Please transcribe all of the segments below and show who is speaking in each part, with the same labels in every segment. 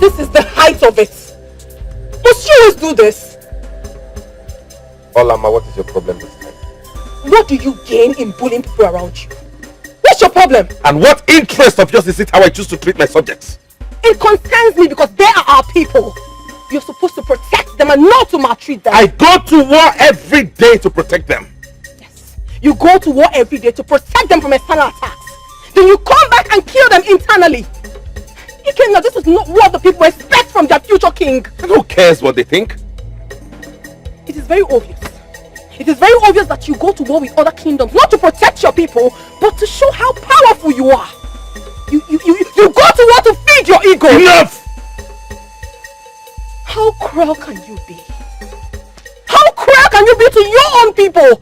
Speaker 1: This is the height of it. Must you always do this?
Speaker 2: Olama, what is your problem this time?
Speaker 1: What do you gain in bullying people around you? What's your problem?
Speaker 2: And what interest of yours is it how I choose to treat my subjects?
Speaker 1: It concerns me because they are our people. You're supposed to protect them and not to maltreat them.
Speaker 2: I go to war every day to protect them.
Speaker 1: Yes, you go to war every day to protect them from external attacks. Then you come back and kill them internally. Ikenna, this is not what the people expect from their future king.
Speaker 2: And who cares what they think?
Speaker 1: It is very obvious. It is very obvious that you go to war with other kingdoms, not to protect your people, but to show how powerful you are. You go to war to feed your ego.
Speaker 2: Enough!
Speaker 1: How cruel can you be? How cruel can you be to your own people?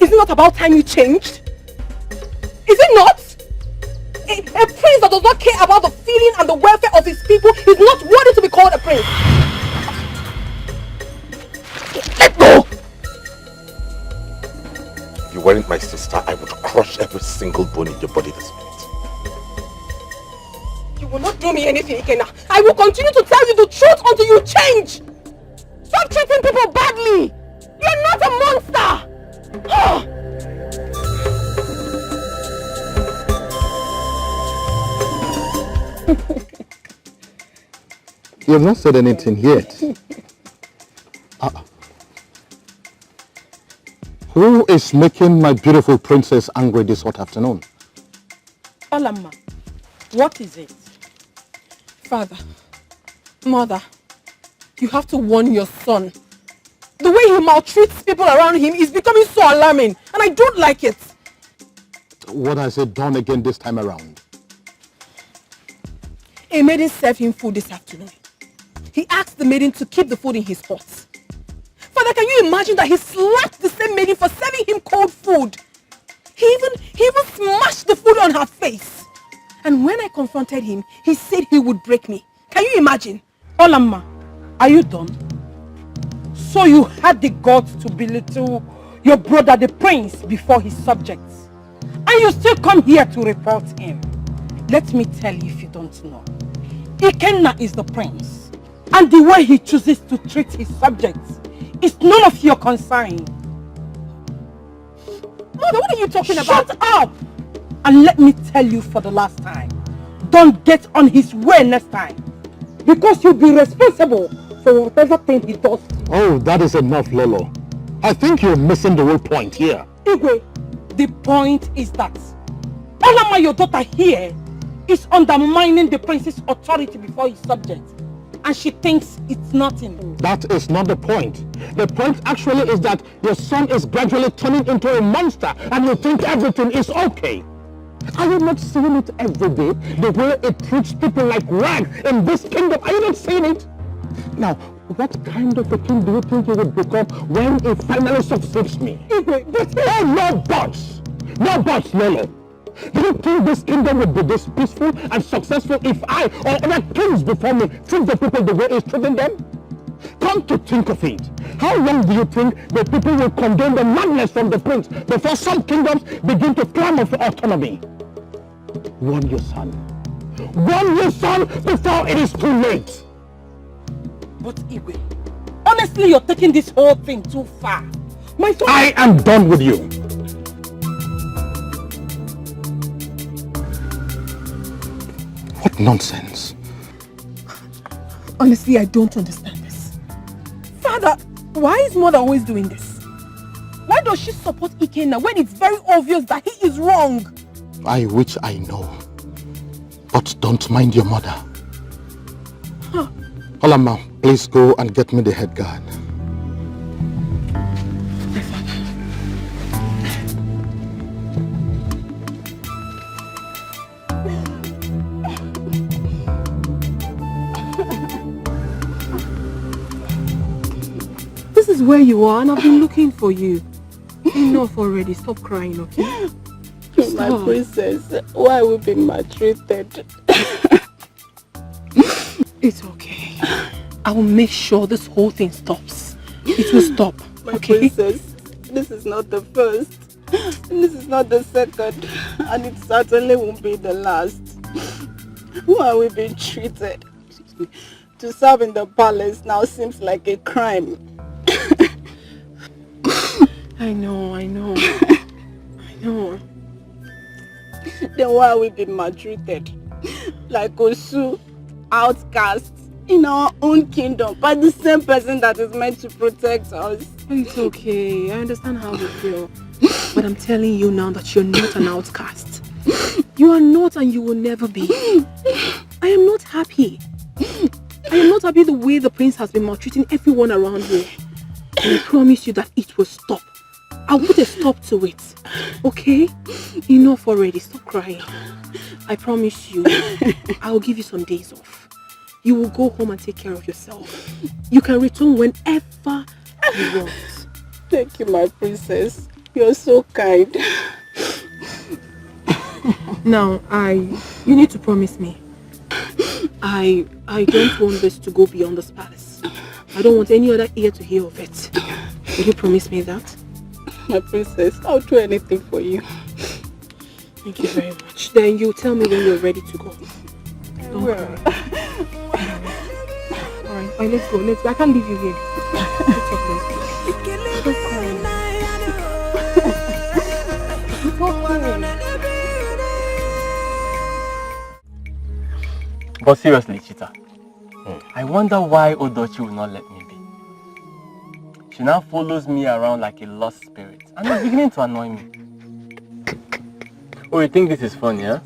Speaker 1: Is it not about time you changed? Is it not? A prince that does not care about the feeling and the welfare of his people is not worthy to be called a prince. Let go!
Speaker 2: If you weren't my sister, I would crush every single bone in your body this minute.
Speaker 1: You will not do me anything, Ikenna. I will continue to tell you the truth until you change. Stop treating people badly. You're not a monster.
Speaker 3: You have not said anything yet. Who is making my beautiful princess angry this hot afternoon?
Speaker 1: Olama, what is it? Father, mother, you have to warn your son. The way he maltreats people around him is becoming so alarming, and I don't like it.
Speaker 3: What has he done again this time around?
Speaker 1: A maiden served him food this afternoon. He asked the maiden to keep the food in his pot. Father, can you imagine that he slapped the same maiden for serving him cold food? He even smashed the food on her face. And when I confronted him, he said he would break me. Can you imagine?
Speaker 4: Olama, are you done? So you had the guts to belittle your brother the prince before his subjects. And you still come here to report him. Let me tell you if you don't know. Ikenna is the prince. And the way he chooses to treat his subjects is none of your concern.
Speaker 1: Mother, what are you talking about?
Speaker 4: Shut up! And let me tell you for the last time, don't get on his way next time. Because you'll be responsible for whatever thing he does.
Speaker 3: Oh, that is enough, Lolo. I think you're missing the whole point here.
Speaker 4: Igwe, the point is that Olama, your daughter here, is undermining the prince's authority before his subjects. And she thinks it's nothing.
Speaker 3: That is not the point. The point actually is that your son is gradually turning into a monster and you think everything is okay. Are you not seeing it every day? The way it treats people like rags in this kingdom. Are you not seeing it? Now, what kind of a king do you think you would become when he finally succeeds me? Oh, no buts! No buts, Lolo. Do you think this kingdom would be this peaceful and successful if I or other kings before me treat the people the way he's treating them? Come to think of it, how long do you think the people will condone the madness from the prince before some kingdoms begin to clamor for autonomy? Warn your son. Warn your son before it is too late.
Speaker 4: But Igwe, honestly, you're taking this whole thing too far. My son,
Speaker 3: I am done with you. What nonsense.
Speaker 1: Honestly, I don't understand this. Father, why is mother always doing this? Why does she support Ikenna when it's very obvious that he is wrong?
Speaker 3: I wish I know. But don't mind your mother.
Speaker 1: Huh.
Speaker 3: Olama, please go and get me the head guard.
Speaker 1: This is where you are and I've been looking for you. Enough already, stop crying, okay?
Speaker 5: My princess, why are we being maltreated?
Speaker 1: It's okay. I will make sure this whole thing stops. It will stop,
Speaker 5: My
Speaker 1: okay?
Speaker 5: princess, this is not the first, and this is not the second, and it certainly won't be the last. Who are we being treated? To serve in the palace now seems like a crime.
Speaker 1: I know.
Speaker 5: Then why are we being maltreated? Like Osu, outcasts in our own kingdom by the same person that is meant to protect us.
Speaker 1: It's okay. I understand how you feel. But I'm telling you now that you're not an outcast. You are not and you will never be. I am not happy. I am not happy the way the prince has been maltreating everyone around here. And I promise you that it will stop. I'll put a stop to it. Okay? Enough already. Stop crying. I promise you, I'll give you some days off. You will go home and take care of yourself. You can return whenever you want.
Speaker 5: Thank you, my princess. You're so kind.
Speaker 1: Now, you need to promise me. I don't want this to go beyond this palace. I don't want any other ear to hear of it. Will you promise me that?
Speaker 5: My princess, I'll do anything for you.
Speaker 1: Thank you very much. Then you tell me when you're ready to go. Don't cry. Alright, let's go. Let's go. I can't leave you here. Stop crying.
Speaker 6: But seriously, Chita, I wonder why Odochi will not let me be. She now follows me around like a lost spirit, and it's beginning to annoy me. Oh, you think this is funny, huh?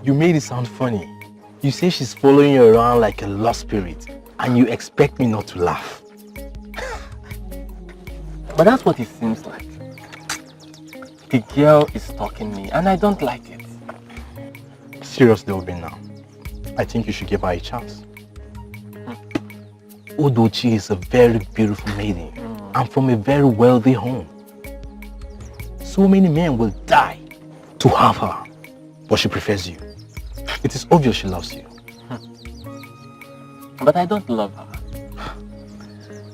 Speaker 3: You made it sound funny. You say she's following you around like a lost spirit, and you expect me not to laugh.
Speaker 6: But that's what it seems like. The girl is stalking me, and I don't like it.
Speaker 3: Seriously, Obi, now, I think you should give her a chance. Odochi is a very beautiful maiden and from a very wealthy home. So many men will die to have her, but she prefers you. It is obvious she loves you.
Speaker 6: But I don't love her.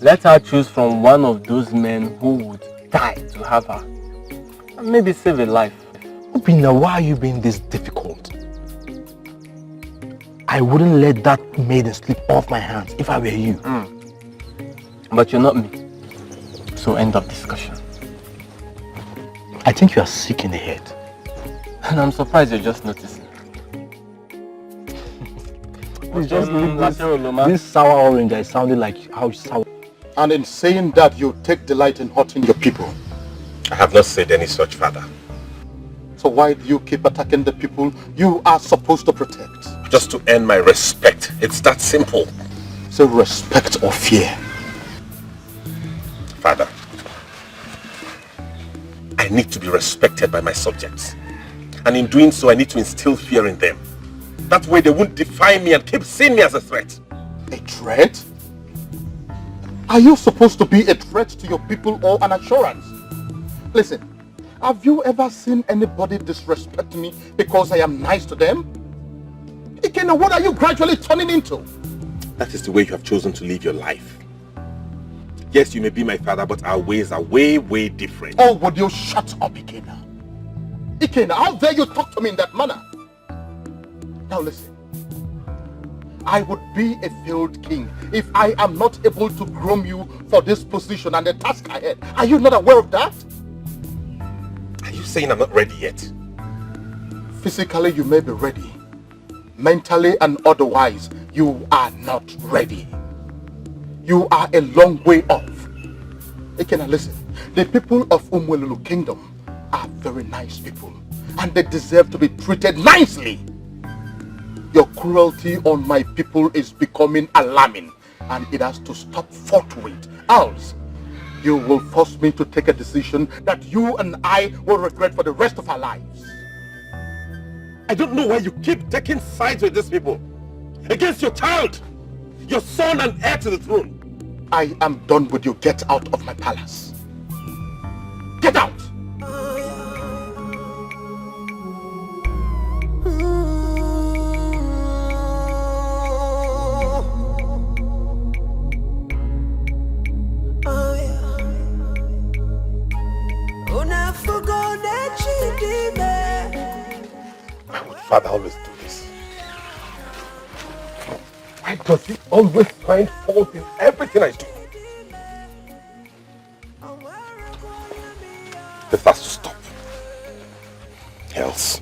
Speaker 6: Let her choose from one of those men who would die to have her. And maybe save a life.
Speaker 3: Obi, now why are you being this difficult? I wouldn't let that maiden slip off my hands if I were you.
Speaker 6: But you're not me. So end of discussion.
Speaker 3: I think you are sick in the head.
Speaker 6: And I'm surprised you're just noticing.
Speaker 3: Please just leave this sour orange. I sounded like how sour.
Speaker 2: And in saying that, you take delight in hurting your people. I have not said any such, father. So why do you keep attacking the people you are supposed to protect? Just to earn my respect. It's that simple. So respect or fear? Father, I need to be respected by my subjects. And in doing so, I need to instill fear in them. That way they won't defy me and keep seeing me as a threat. A threat? Are you supposed to be a threat to your people or an assurance? Listen, have you ever seen anybody disrespect me because I am nice to them? Ikena, what are you gradually turning into? That is the way you have chosen to live your life. Yes, you may be my father, but our ways are way, way different. Oh, would you shut up, Ikena? Ikena, how dare you talk to me in that manner? Now listen. I would be a failed king if I am not able to groom you for this position and the task ahead. Are you not aware of that? Are you saying I'm not ready yet? Physically, you may be ready. Mentally and otherwise, you are not ready. You are a long way off. Ikena, listen. The people of Umwelulu Kingdom are very nice people, and they deserve to be treated nicely. Your cruelty on my people is becoming alarming, and it has to stop forthwith. Else, you will force me to take a decision that you and I will regret for the rest of our lives. I don't know why you keep taking sides with these people. Against your child, your son and heir to the throne. I am done with you. Get out of my palace. Get out! father always do this? Why does he always find fault in everything I do? This has to stop. Else.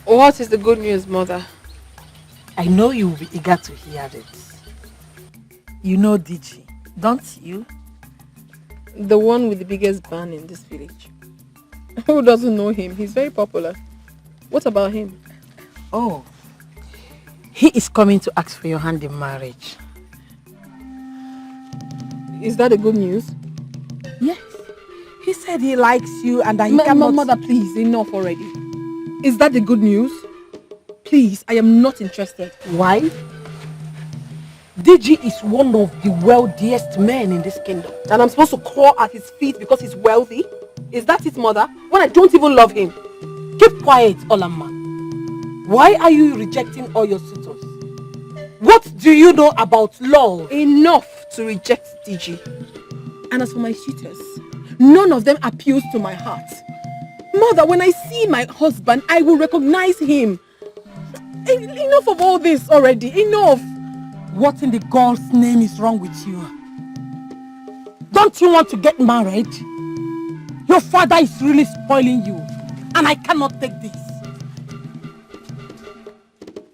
Speaker 1: What is the good news, mother?
Speaker 4: I know you will be eager to hear this. You know Dikeh, don't you?
Speaker 1: The one with the biggest band in this village. Who doesn't know him? He's very popular. What about him?
Speaker 4: Oh, he is coming to ask for your hand in marriage.
Speaker 1: Is that the good news?
Speaker 4: Yes. He said he likes you and that he cannot...
Speaker 1: Mother, please, enough already. Is that the good news? Please, I am not interested.
Speaker 4: Why? Dikeh is one of the wealthiest men in this kingdom.
Speaker 1: And I'm supposed to crawl at his feet because he's wealthy? Is that it, mother? When I don't even love him?
Speaker 4: Keep quiet, Olama. Why are you rejecting all your suitors? What do you know about love?
Speaker 1: Enough to reject Dikeh. And as for my suitors, none of them appeals to my heart. Mother, when I see my husband, I will recognize him. Enough of all this already. Enough.
Speaker 4: What in the God's name is wrong with you? Don't you want to get married? Your father is really spoiling you. And I cannot take this.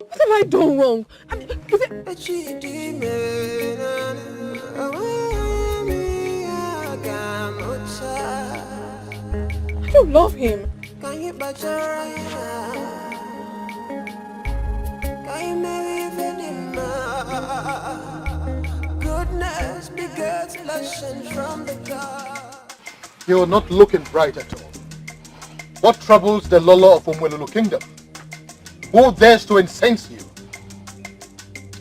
Speaker 1: What have I done wrong? I mean, is it... I don't love him.
Speaker 7: Goodness begets passion from the God.
Speaker 8: You're not looking bright at all. What troubles the Lolo of Umwelulu Kingdom? Who dares to incense you?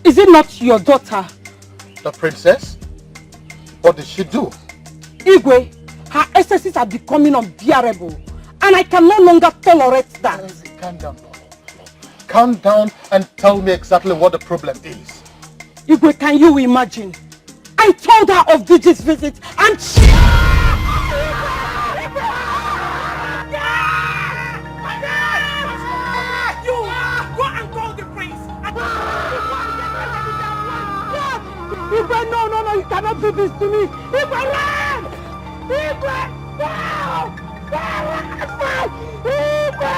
Speaker 4: Is it not your daughter?
Speaker 8: The princess? What did she do?
Speaker 4: Igwe, her excesses are becoming unbearable. And I can no longer tolerate that.
Speaker 8: Calm down, Lolo. Calm down and tell me exactly what the problem is.
Speaker 4: Igwe, can you imagine? I told her of Dikeh's visit and she...
Speaker 3: You go and call the prince.
Speaker 4: Igwe, no, you cannot do this to me. Igwe, run! Igwe, no! Igwe!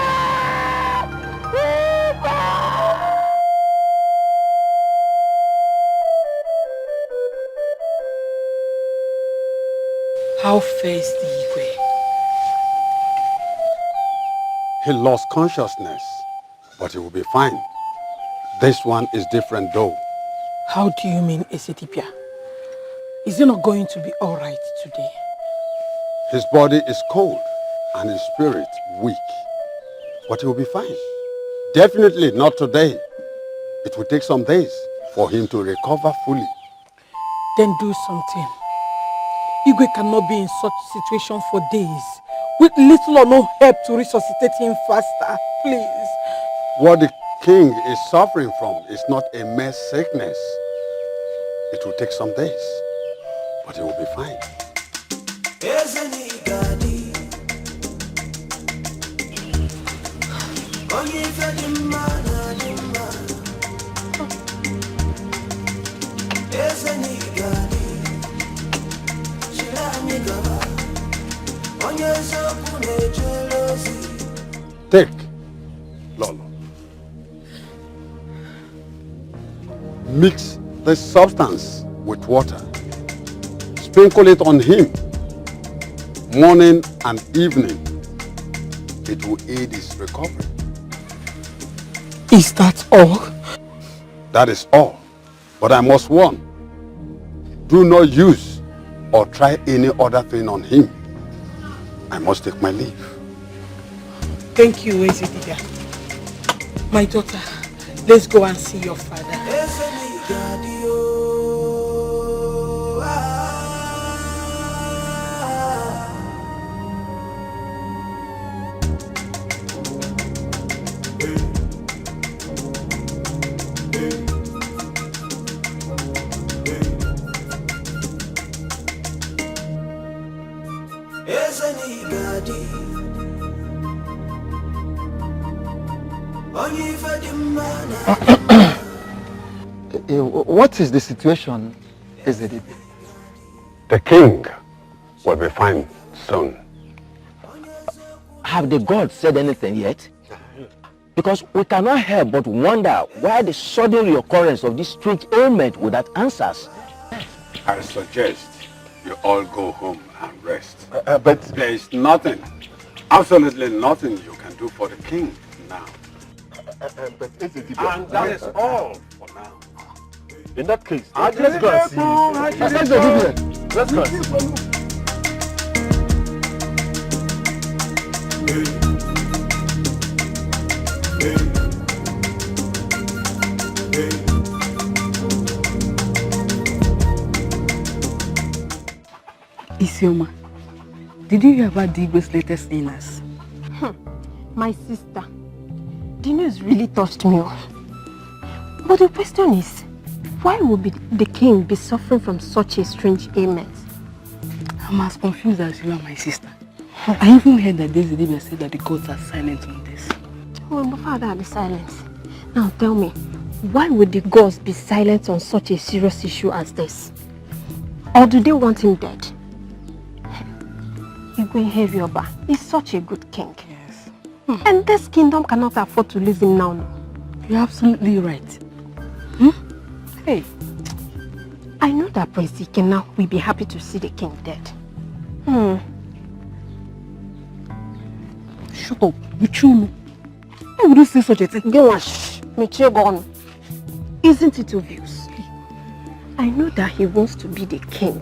Speaker 4: How fares the Igwe?
Speaker 9: He lost consciousness, but he will be fine. This one is different though.
Speaker 4: How do you mean, Esetipia? Is he not going to be alright today?
Speaker 9: His body is cold and his spirit weak, but he will be fine. Definitely not today. It will take some days for him to recover fully.
Speaker 4: Then do something. Igwe cannot be in such situation for days, with little or no help to resuscitate him faster. Please.
Speaker 9: What the king is suffering from is not a mere sickness. It will take some days, but he will be fine. Take, Lolo. Mix this substance with water. Sprinkle it on him morning and evening. It will aid his recovery.
Speaker 4: Is that all?
Speaker 9: That is all. But I must warn. Do not use or try any other thing on him. I must take my leave.
Speaker 4: Thank you, Ezetibia. My daughter, let's go and see your father.
Speaker 3: What is the situation, Ezedibe?
Speaker 9: The king will be fine soon.
Speaker 10: Have the gods said anything yet? Because we cannot help but wonder why the sudden reoccurrence of this strange ailment without answers.
Speaker 9: I suggest you all go home and rest. But there is nothing, absolutely nothing you can do for the king now. And that is all for now.
Speaker 2: In that case,
Speaker 3: let's go and see.
Speaker 2: Let's go and see.
Speaker 4: Isioma, did you hear about Dikeh's latest illness?
Speaker 11: My sister, the news really touched me. But the question is, why would the king be suffering from such a strange ailment?
Speaker 4: I'm as confused as you are, my sister. I even heard that Ezedibe said that the gods are silent on this.
Speaker 11: Oh, my father be silent. Now tell me, why would the gods be silent on such a serious issue as this? Or do they want him dead? Igwe Hevioba is such a good king.
Speaker 4: Yes.
Speaker 11: And this kingdom cannot afford to lose him now. No?
Speaker 4: You're absolutely right. Hey.
Speaker 11: I know that Prince Dikeh now will be happy to see the king dead.
Speaker 4: Shut up. Michuno. Why would you say such a thing?
Speaker 11: Go on, shh. Isn't it obvious? I know that he wants to be the king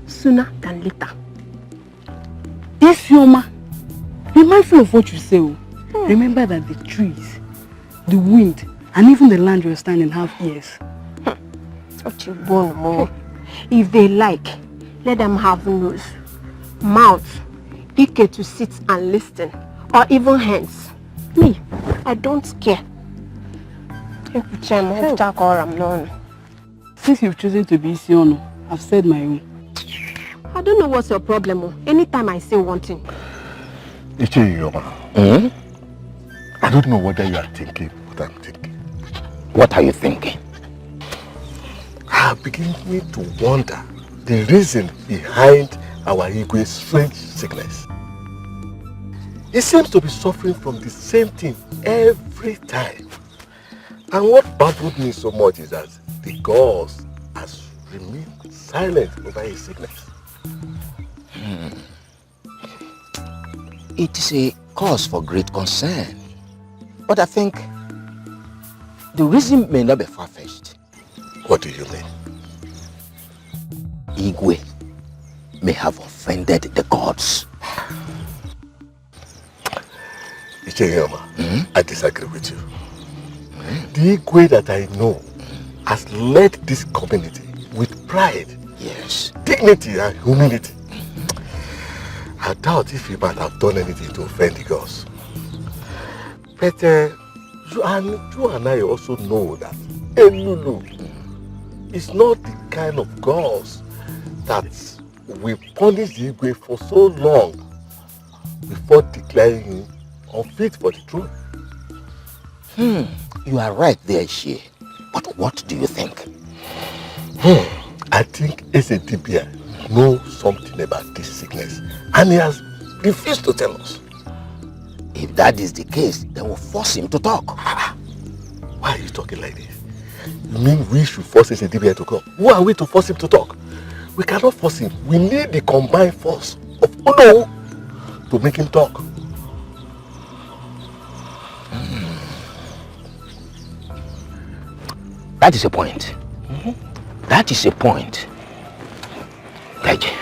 Speaker 11: sooner than later.
Speaker 4: Isioma, be mindful of what you say. Remember that the trees, the wind, and even the land you're standing have ears.
Speaker 11: If they like, let them have nose, mouth, Dikeh to sit and listen, or even hands. Me, I don't care.
Speaker 4: Since you've chosen to be Isiono, I've said my own.
Speaker 11: I don't know what's your problem. Anytime I say one thing.
Speaker 2: I don't know whether you are thinking what I'm thinking.
Speaker 10: What are you thinking?
Speaker 2: I am beginning to wonder the reason behind our Igwe's strange sickness. He seems to be suffering from the same thing every time. And what baffled me so much is that the gods has remained silent over his sickness.
Speaker 10: It is a cause for great concern. But I think the reason may not be far-fetched.
Speaker 2: What do you mean?
Speaker 10: Igwe may have offended the gods.
Speaker 2: I disagree with you. The Igwe that I know has led this community with pride,
Speaker 10: yes,
Speaker 2: dignity and humility. I doubt if he might have done anything to offend the gods. But you and I also know that Elulu is not the kind of gods that will punish the Igwe for so long before declaring him unfit for the throne.
Speaker 10: You are right there, Shie. But what do you think?
Speaker 2: I think Ezedibe knows something about this sickness and he has refused to tell us.
Speaker 10: If that is the case, they will force him to talk.
Speaker 2: Why are you talking like this? You mean we should force Ezedibe to come? Who are we to force him to talk? We cannot force him. We need the combined force of Uno to make him talk.
Speaker 10: That is a point. That is a point. Dikeh.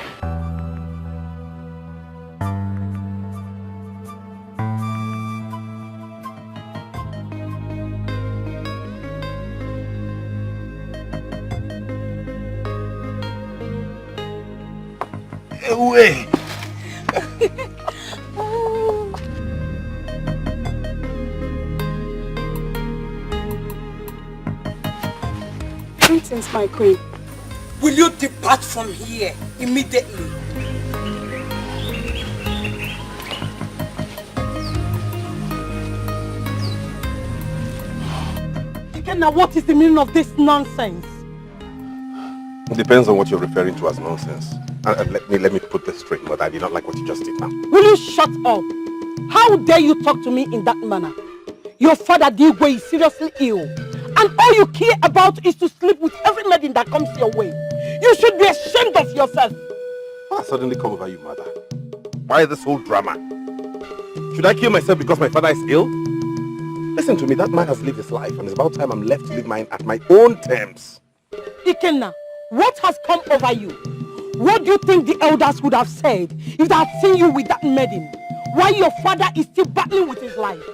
Speaker 2: Away.
Speaker 5: Princess, my queen.
Speaker 4: Will you depart from here immediately? Ikenna, what is the meaning of this nonsense?
Speaker 2: It depends on what you're referring to as nonsense. And let me put this straight, Mother. I did not like what you just did now.
Speaker 4: Will you shut up? How dare you talk to me in that manner? Your father Dikeh is seriously ill. And all you care about is to sleep with every maiden that comes your way. You should be ashamed of yourself.
Speaker 2: What has suddenly come over you, Mother? Why this whole drama? Should I kill myself because my father is ill? Listen to me, that man has lived his life and it's about time I'm left to live mine at my own terms.
Speaker 4: Ikenna, what has come over you? What do you think the elders would have said if they had seen you with that maiden? While your father is still battling with his life?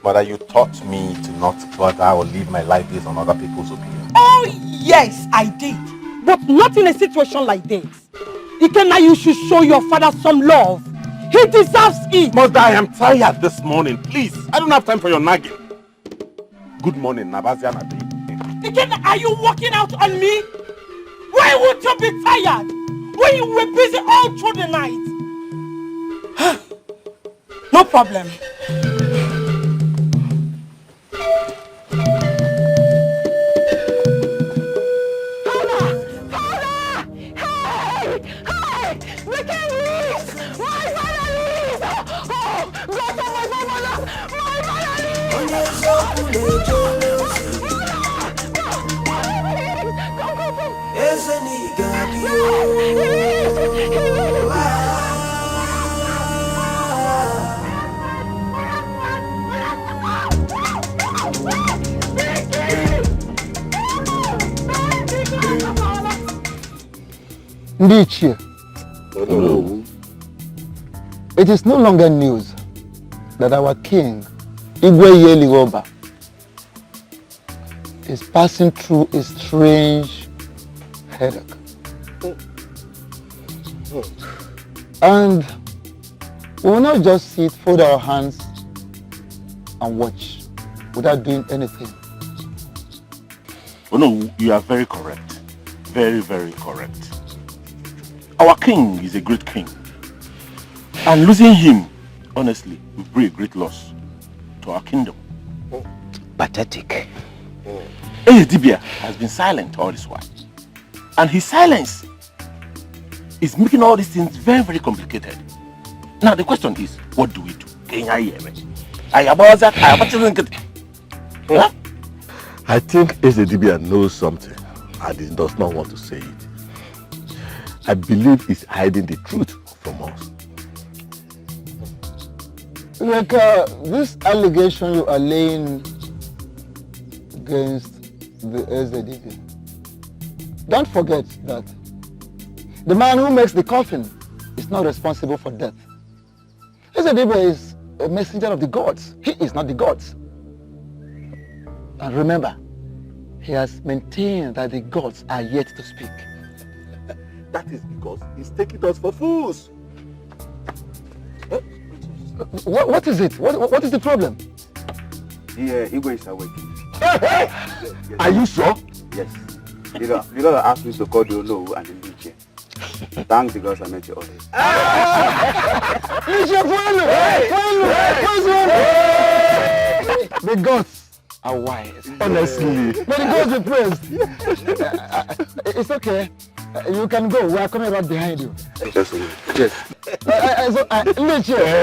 Speaker 2: Mother, you taught me to not bother or live my life based on other people's opinions.
Speaker 4: Oh yes, I did. But not in a situation like this. Ikenna, you should show your father some love. He deserves it.
Speaker 2: Mother, I am tired this morning. Please, I don't have time for your nagging. Good morning, Nabazia Nabi.
Speaker 4: Ikenna, are you walking out on me? Why would you be tired when you were busy all through the night? No problem.
Speaker 3: Ndichie, it is no longer news that our king, Igwe Yeligoba, is passing through a strange headache. And we will not just sit, fold our hands and watch without doing anything.
Speaker 2: Oh no, you are very correct. Very, very correct. Our king is a great king. And losing him, honestly, would be a great loss to our kingdom.
Speaker 10: Pathetic.
Speaker 2: Dibia has been silent all this while. And his silence is making all these things very, very complicated. Now the question is, what do we do?
Speaker 12: I think Dibia knows something and he does not want to say it. I believe he's hiding the truth from us.
Speaker 3: Like this allegation you are laying against the SZDB, don't forget that the man who makes the coffin is not responsible for death. SZDB is a messenger of the gods. He is not the gods. And remember, he has maintained that the gods are yet to speak.
Speaker 12: That is because he's taking us for fools.
Speaker 3: What is it? What is the problem?
Speaker 13: Igwe is awake.
Speaker 12: Hey!
Speaker 13: Yes.
Speaker 12: Are you sure?
Speaker 13: Yes. You gotta ask me to call the Olo and the Dikeh. Thank the gods I met you already.
Speaker 3: The gods are wise.
Speaker 12: Honestly.
Speaker 3: But the gods be praised. It's okay. You can go. We are coming right behind you.
Speaker 13: Yes. Yes.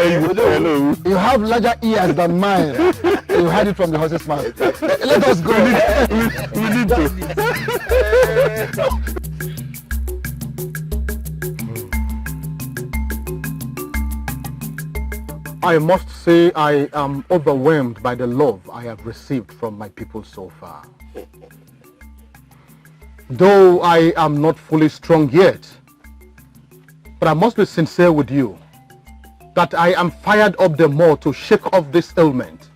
Speaker 3: Hello. You have larger ears than mine. You heard it from the horse's mouth. Let us go.
Speaker 12: We need to.
Speaker 8: I must say I am overwhelmed by the love I have received from my people so far. Though I am not fully strong yet, but I must be sincere with you that I am fired up the more to shake off this ailment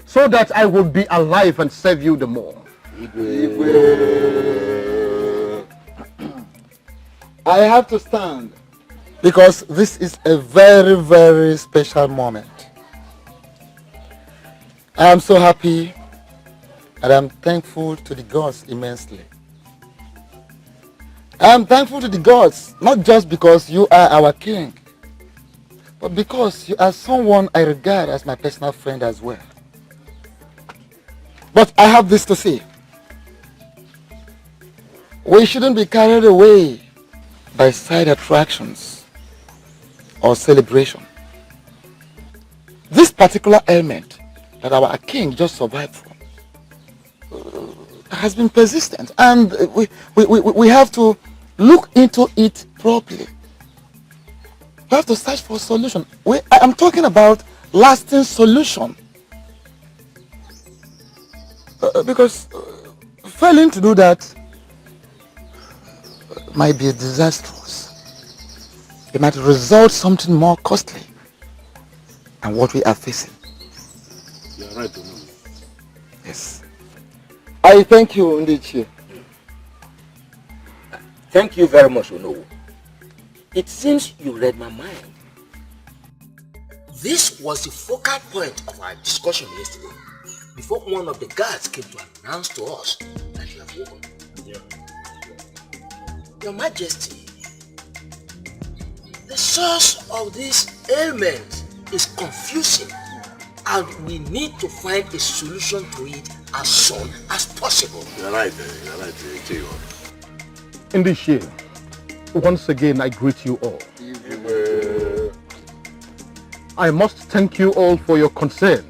Speaker 8: so that I will be alive and serve you the more.
Speaker 3: I have to stand because this is a very, very special moment. I am so happy and I am thankful to the gods immensely. I am thankful to the gods, not just because you are our king, but because you are someone I regard as my personal friend as well.
Speaker 14: But I have this to say. We shouldn't be carried away by side attractions or celebration. This particular ailment that our king just survived from has been persistent, and we have to look into it properly. We have to search for a solution. I'm talking about lasting solution. Because failing to do that might be disastrous. It might result something more costly than what we are facing.
Speaker 12: You are right, Onowu.
Speaker 14: Yes. I thank you, Ndichie.
Speaker 10: Thank you very much, Onowu. It seems you read my mind. This was the focal point of our discussion yesterday, before one of the guards came to announce to us that you have woken. Your Majesty, the source of this ailment is confusing, and we need to find a solution to it as soon as possible.
Speaker 12: You're right, Etiko.
Speaker 8: Ndichie, once again I greet you all. I must thank you all for your concern,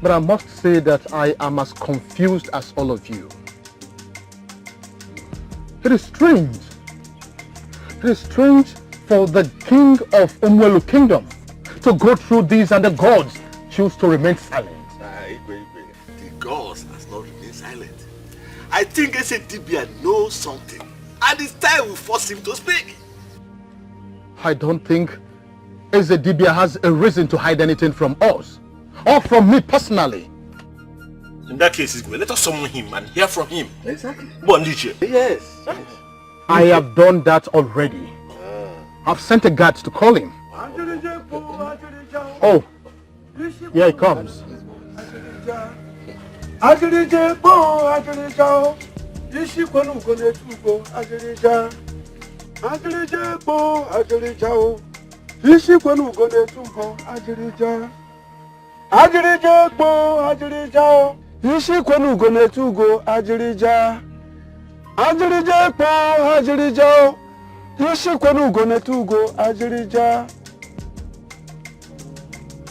Speaker 8: but I must say that I am as confused as all of you. It is strange. It is strange for the king of Umwelu Kingdom to go through these, and the gods choose to remain silent.
Speaker 12: The gods has not remained silent. I think Dibia knows something, and it's time we force him to speak.
Speaker 8: I don't think Dibia has a reason to hide anything from us, or from me personally.
Speaker 2: In that case, let us summon him and hear from him.
Speaker 12: Exactly.
Speaker 2: Yes.
Speaker 8: I have done that already. I've sent a guard to call him. Oh, here he comes.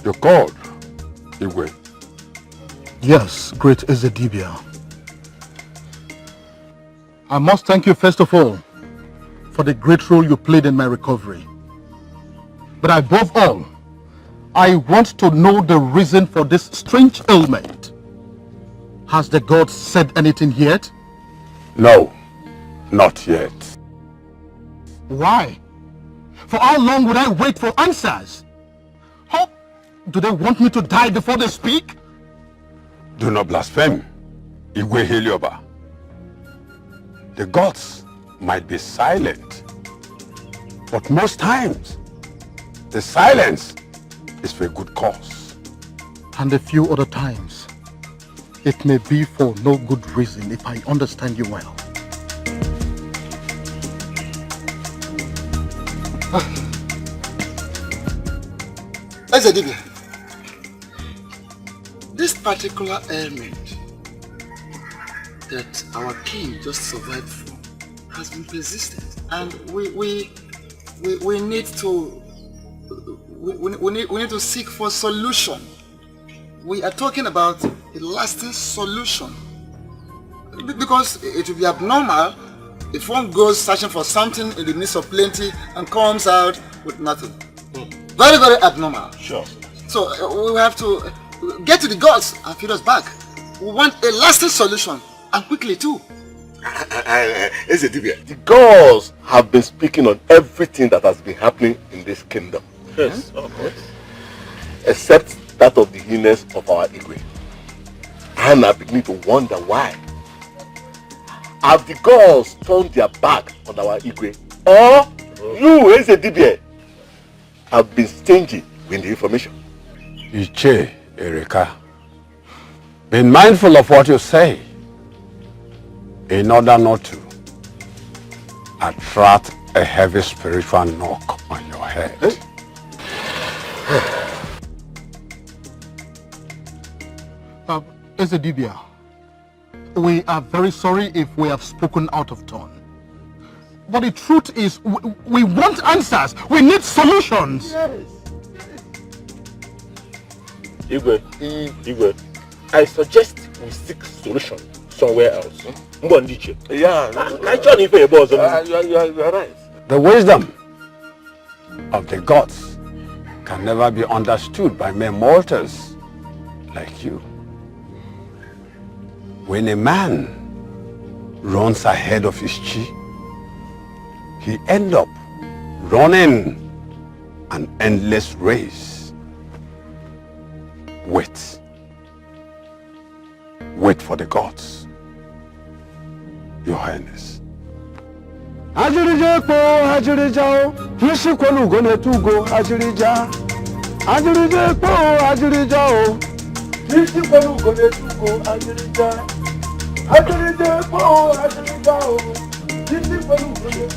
Speaker 9: You're called, Igwe.
Speaker 8: Yes, great Ezedibia. I must thank you first of all for the great role you played in my recovery. But above all, I want to know the reason for this strange ailment. Has the gods said anything yet?
Speaker 9: No, not yet.
Speaker 8: Why? For how long would I wait for answers? How do they want me to die before they speak?
Speaker 9: Do not blaspheme, Igwe Helioba. The gods might be silent, but most times, the silence is for a good cause.
Speaker 8: And a few other times, it may be for no good reason, if I understand you well.
Speaker 14: Ezedibia, this particular ailment that our king just survived from has been persistent, and we need to seek for a solution. We are talking about a lasting solution, because it will be abnormal if one goes searching for something in the midst of plenty and comes out with nothing. Very, very abnormal.
Speaker 2: Sure.
Speaker 14: So we have to get to the gods and feed us back. We want a lasting solution, and quickly too.
Speaker 12: The gods have been speaking on everything that has been happening in this kingdom.
Speaker 2: Yes, of course.
Speaker 12: Except that of the illness of our Igwe. And I begin to wonder why. Have the gods turned their back on our Igwe? Or you, Ezedibia, have been stingy with the information?
Speaker 9: Iche, Erika, be mindful of what you say in order not to attract a heavy spiritual knock on your head.
Speaker 8: Ezedibia, we are very sorry if we have spoken out of turn. But the truth is, we want answers. We need solutions.
Speaker 2: Yes. Igwe, I suggest we seek solution somewhere else. Yeah, you're right.
Speaker 9: The wisdom of the gods can never be understood by mere mortals like you. When a man runs ahead of his chi, he ends up running an endless race. Wait. Wait for the gods, Your Highness.
Speaker 3: Ajirija po ajirija o yisi kwonu gone tugo ajirija ajirija po ajirija o yisi kwonu gone tugo ajirija ajirija po ajirija o yisi kwonu gone.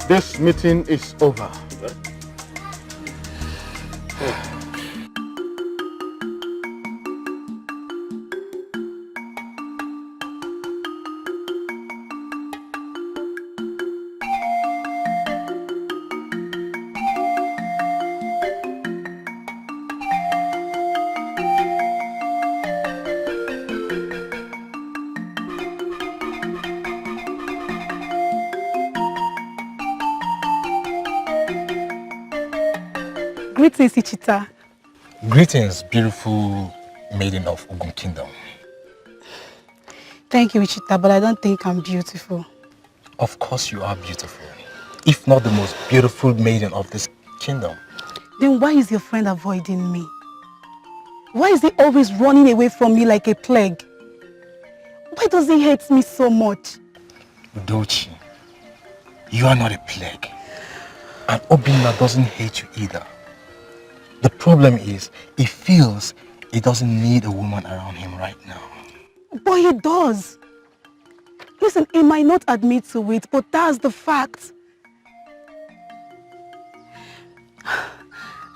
Speaker 8: This meeting is over.
Speaker 1: Greetings, Ichita.
Speaker 15: Greetings, beautiful maiden of Ogun Kingdom.
Speaker 1: Thank you, Ichita, but I don't think I'm beautiful.
Speaker 15: Of course you are beautiful. If not the most beautiful maiden of this kingdom.
Speaker 1: Then why is your friend avoiding me? Why is he always running away from me like a plague? Why does he hate me so much?
Speaker 15: Udochi, you are not a plague. And Obinna doesn't hate you either. The problem is, he feels he doesn't need a woman around him right now.
Speaker 1: But he does. Listen, he might not admit to it, but that's the fact.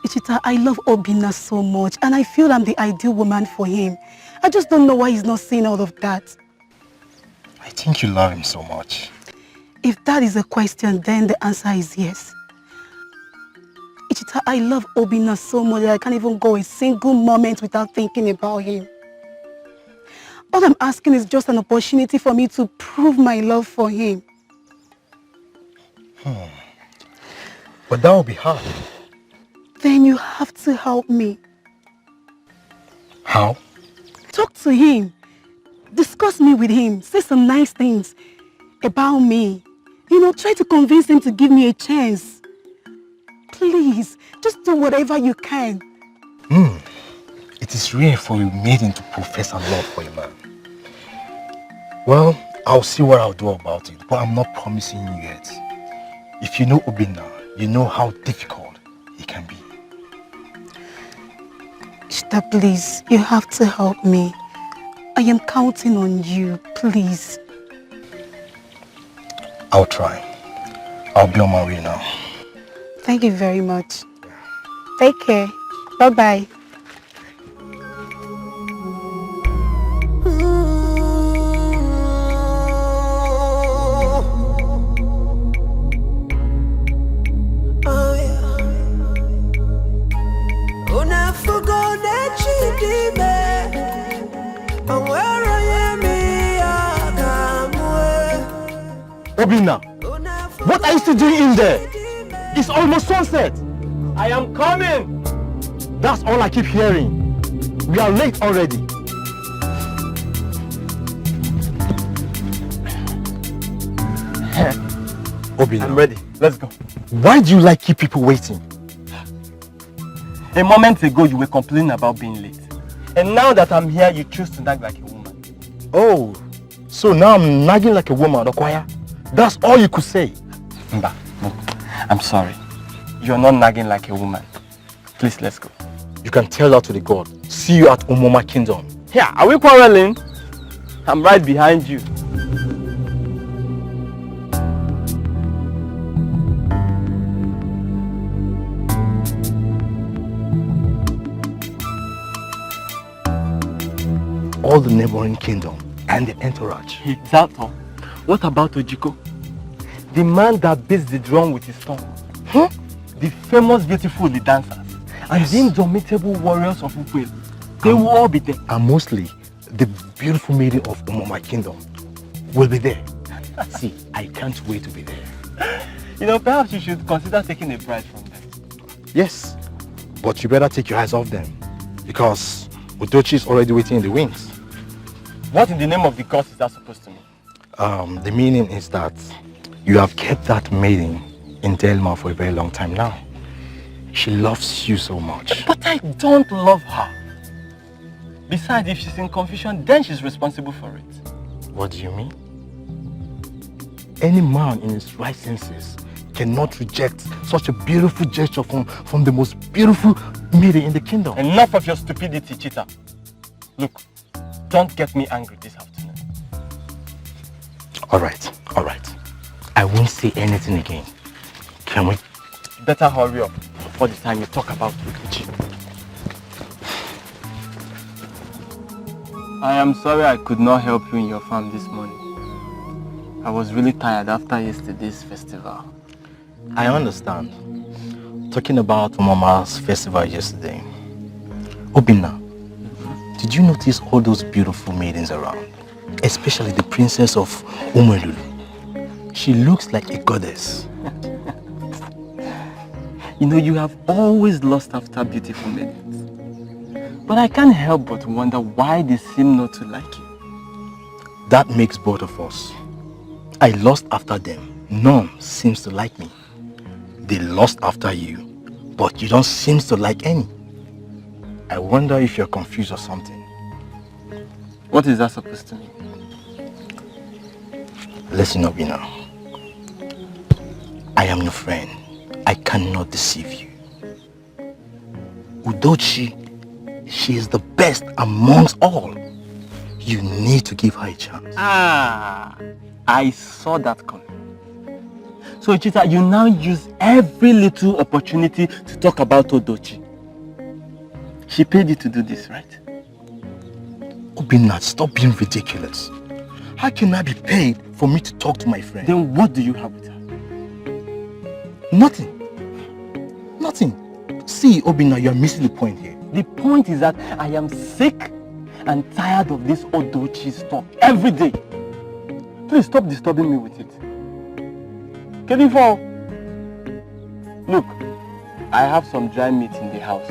Speaker 1: Ichita, I love Obinna so much, and I feel I'm the ideal woman for him. I just don't know why he's not seeing all of that.
Speaker 15: I think you love him so much.
Speaker 1: If that is a question, then the answer is yes. Ichita, I love Obinna so much that I can't even go a single moment without thinking about him. All I'm asking is just an opportunity for me to prove my love for him.
Speaker 15: But that will be hard.
Speaker 1: Then you have to help me.
Speaker 15: How?
Speaker 1: Talk to him. Discuss me with him. Say some nice things about me. You know, try to convince him to give me a chance. Please, just do whatever you can.
Speaker 15: It is rare for a maiden to profess her love for a man. Well, I'll see what I'll do about it, but I'm not promising you yet. If you know Obinna, you know how difficult he can be.
Speaker 1: Shita, please, you have to help me. I am counting on you, please.
Speaker 15: I'll try. I'll be on my way now.
Speaker 1: Thank you very much. Take care. Bye-bye.
Speaker 3: Obinna, what are you still doing in there? It's almost sunset.
Speaker 6: I am coming.
Speaker 3: That's all I keep hearing. We are late already.
Speaker 15: Obinna,
Speaker 6: I'm ready. Let's go.
Speaker 15: why do you like keep people waiting?
Speaker 6: A moment ago, you were complaining about being late. And now that I'm here, you choose to nag like a woman.
Speaker 15: Oh, so now I'm nagging like a woman, Okwaya? That's all you could say?
Speaker 6: Mba, no, I'm sorry. You're not nagging like a woman. Please, let's go.
Speaker 15: You can tell that to the god. See you at Umoma Kingdom.
Speaker 6: Yeah, are we quarreling? I'm right behind you.
Speaker 15: all the neighboring kingdom and the entourage.
Speaker 6: That's all. What about Ojiko? The man that beats the drum with his tongue.
Speaker 15: Huh?
Speaker 6: The famous beautiful dancers. And the indomitable warriors of Upel. They will all be there.
Speaker 15: And mostly, the beautiful maiden of my kingdom will be there. See, I can't wait to be there.
Speaker 6: You know, perhaps you should consider taking a bride from them.
Speaker 15: Yes, but you better take your eyes off them. Because Udochi is already waiting in the wings.
Speaker 6: What in the name of the gods is that supposed to mean?
Speaker 15: The meaning is that you have kept that maiden in Delma for a very long time now. She loves you so much.
Speaker 6: But I don't love her. Besides, if she's in confusion, then she's responsible for it.
Speaker 15: What do you mean? Any man in his right senses cannot reject such a beautiful gesture from the most beautiful maiden in the kingdom.
Speaker 6: Enough of your stupidity, Cheetah. Look, don't get me angry this afternoon.
Speaker 15: Alright. I won't say anything again. Can we?
Speaker 6: Better hurry up before the time you talk about Udochi. I am sorry I could not help you in your farm this morning. I was really tired after yesterday's festival.
Speaker 15: I understand. Talking about Mama's festival yesterday. Obinna, did you notice all those beautiful maidens around? Especially the princess of Umelulu. She looks like a goddess.
Speaker 6: You know, you have always lost after beautiful maidens. But I can't help but wonder why they seem not to like you.
Speaker 15: That makes both of us. I lost after them. None seems to like me. They lost after you, but you don't seem to like any. I wonder if you're confused or something.
Speaker 6: What is that supposed to mean?
Speaker 15: Listen, Obina. I am your friend. I cannot deceive you. Udochi, she is the best amongst all. You need to give her a chance.
Speaker 6: Ah, I saw that coming. So, Chita, you now use every little opportunity to talk about Udochi. She paid you to do this, right?
Speaker 15: Obinna, stop being ridiculous. How can I be paid for me to talk to my friend?
Speaker 6: Then what do you have with her?
Speaker 15: Nothing. See, Obinna, you are missing the point here.
Speaker 6: The point is that I am sick and tired of this Udochi talk every day. Please stop disturbing me with it. Kedifo, look, I have some dry meat in the house.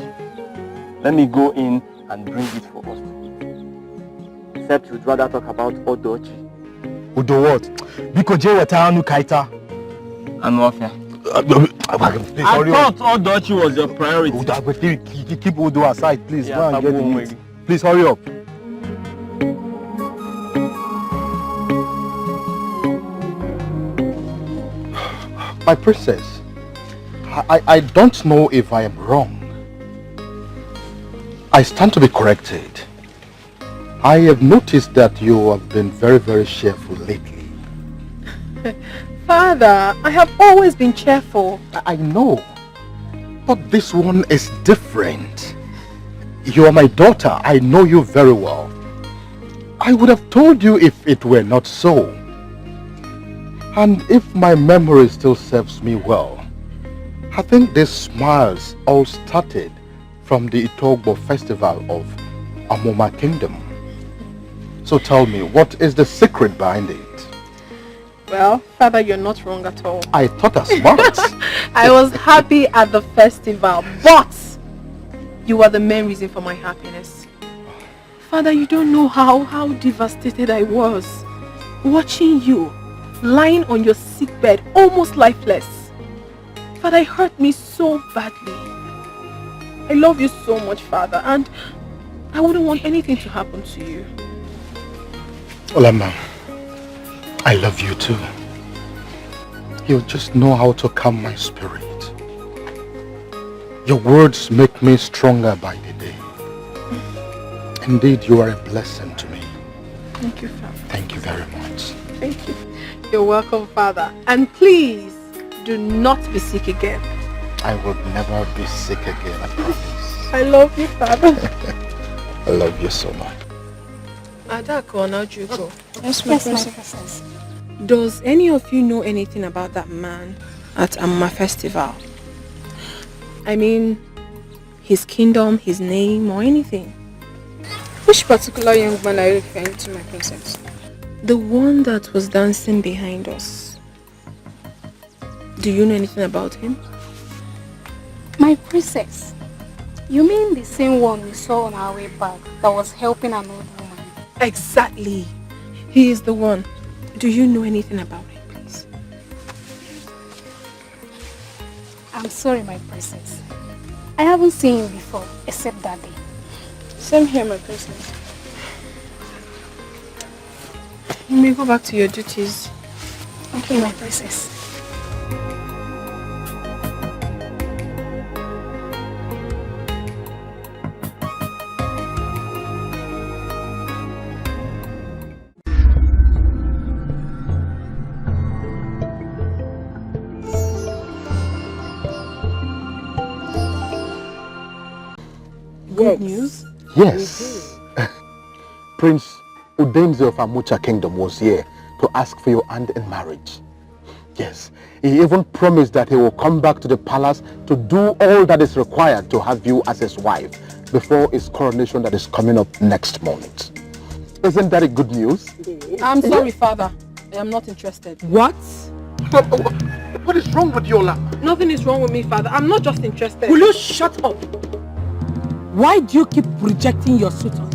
Speaker 6: Let me go in and bring it for us to eat. Except you'd rather talk about Udochi.
Speaker 15: Udo what? Biko je watanu kaita.
Speaker 6: Anwafia. I thought Udochi was your priority.
Speaker 15: Keep Udo aside, please.
Speaker 6: Yeah,
Speaker 15: go and get the meat. Please hurry up. My princess, I don't know if I am wrong. I stand to be corrected. I have noticed that you have been very, very cheerful lately.
Speaker 11: Father, I have always been cheerful.
Speaker 15: I know, but this one is different. You are my daughter. I know you very well. I would have told you if it were not so. And if my memory still serves me well, I think these smiles all started from the Etogbo festival of Amoma Kingdom. So tell me, what is the secret behind it?
Speaker 11: Well, Father, you're not wrong at all.
Speaker 15: I thought as much.
Speaker 11: I was happy at the festival, but you were the main reason for my happiness. Father, you don't know how devastated I was watching you lying on your sickbed, almost lifeless. Father, it hurt me so badly. I love you so much, Father, and I wouldn't want anything to happen to you.
Speaker 15: Olama, I love you too. You just know how to calm my spirit. Your words make me stronger by the day. Indeed, you are a blessing to me.
Speaker 11: Thank you, Father.
Speaker 15: Thank you very much.
Speaker 11: Thank you. You're welcome, Father. And please, do not be sick again.
Speaker 15: I will never be sick again, I promise.
Speaker 11: I love you, Father.
Speaker 15: I love you so much.
Speaker 11: Adako now Juko.
Speaker 5: Yes, my princess.
Speaker 11: Does any of you know anything about that man at Amma Festival? I mean, his kingdom, his name, or anything?
Speaker 5: Which particular young man are you referring to, my princess?
Speaker 11: The one that was dancing behind us. Do you know anything about him?
Speaker 16: My princess, you mean the same one we saw on our way back that was helping an old woman?
Speaker 11: Exactly. He is the one. Do you know anything about him, please?
Speaker 16: I'm sorry, my princess. I haven't seen him before, except that day.
Speaker 5: Same here, my princess.
Speaker 11: You may go back to your duties.
Speaker 16: Okay, my princess.
Speaker 11: Good news?
Speaker 8: Yes. Prince Udenze of Amucha Kingdom was here to ask for your hand in marriage. Yes, he even promised that he will come back to the palace to do all that is required to have you as his wife before his coronation that is coming up next month. Isn't that a good news?
Speaker 1: I'm sorry, Father. I am not interested.
Speaker 8: What? What is wrong with you, Ola?
Speaker 1: Nothing is wrong with me, Father. I'm not just interested.
Speaker 4: Will you shut up? Why do you keep rejecting your suitors?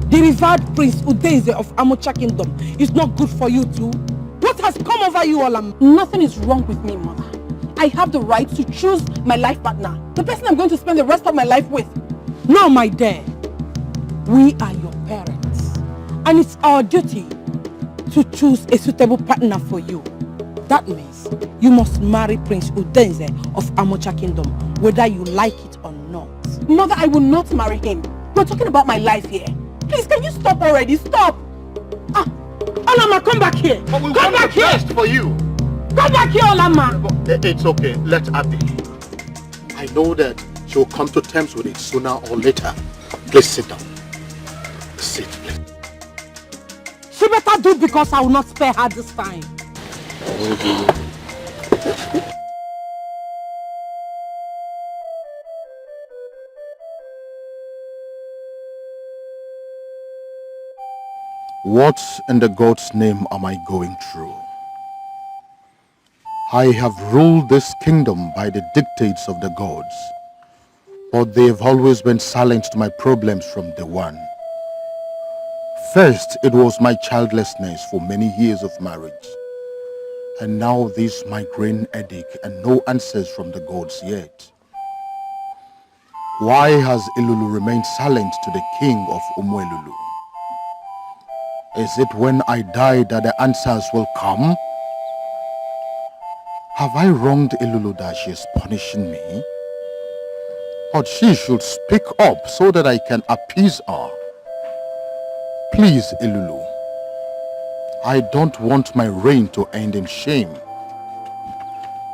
Speaker 4: The revered Prince Udeze of Amucha Kingdom is not good for you too. What has come over you, Olam?
Speaker 1: Nothing is wrong with me, Mother. I have the right to choose my life partner, the person I'm going to spend the rest of my life with.
Speaker 4: No, my dear. We are your parents, and it's our duty to choose a suitable partner for you. That means you must marry Prince Udenze of Amucha Kingdom, whether you like it or not.
Speaker 1: Mother, I will not marry him. We're talking about my life here. Please, can you stop already? Stop!
Speaker 4: Olama, come back here!
Speaker 8: Come
Speaker 4: back here!
Speaker 8: Best for you!
Speaker 4: Come back here, Olama!
Speaker 8: It's okay, let Abby. I know that she will come to terms with it sooner or later. Please sit down. Sit, please.
Speaker 4: She better do because I will not spare her this time.
Speaker 8: What in the God's name am I going through? I have ruled this kingdom by the dictates of the gods, but they have always been silent to my problems from day one. First, it was my childlessness for many years of marriage, and now this migraine headache and no answers from the gods yet. Why has Ilulu remained silent to the king of Umuelulu? Is it when I die that the answers will come? Have I wronged Ilulu that she is punishing me? But she should speak up so that I can appease her. Please, Ilulu, I don't want my reign to end in shame.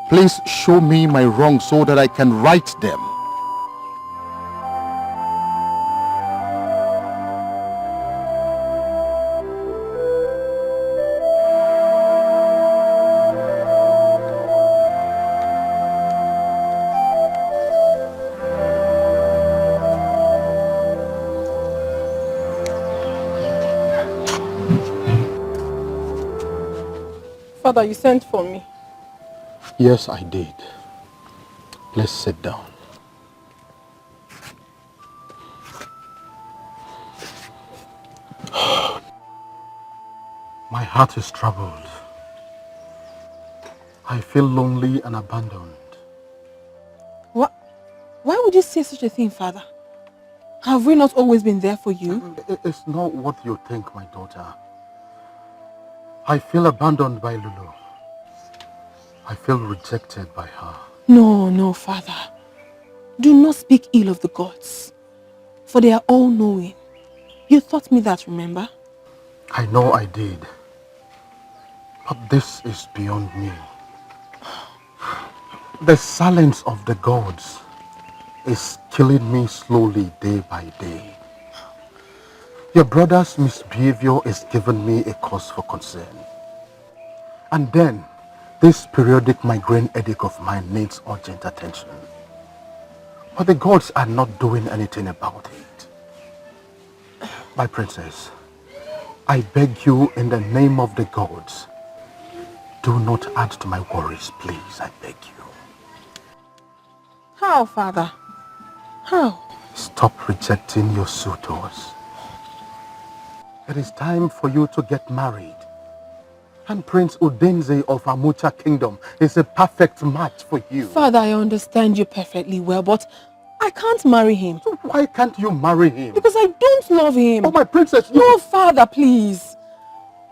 Speaker 8: Please show me my wrongs so that I can right them.
Speaker 1: Father, you sent for me.
Speaker 8: Yes, I did. Please sit down. My heart is troubled. I feel lonely and abandoned.
Speaker 1: What? Why would you say such a thing, Father? Have we not always been there for you?
Speaker 8: It's not what you think, my daughter. I feel abandoned by Lulu. I feel rejected by her.
Speaker 1: No, no, Father. Do not speak ill of the gods, for they are all-knowing. You taught me that, remember?
Speaker 8: I know I did. But this is beyond me. The silence of the gods is killing me slowly day by day. Your brother's misbehavior is giving me a cause for concern. And then, this periodic migraine headache of mine needs urgent attention. But the gods are not doing anything about it. My princess, I beg you in the name of the gods, do not add to my worries, please, I beg you.
Speaker 1: How, Father? How?
Speaker 8: Stop rejecting your suitors. It is time for you to get married. And Prince Udenze of Amucha Kingdom is a perfect match for you.
Speaker 1: Father, I understand you perfectly well, but I can't marry him.
Speaker 8: So why can't you marry him?
Speaker 1: Because I don't love him.
Speaker 8: Oh, my princess,
Speaker 1: No, Father, please.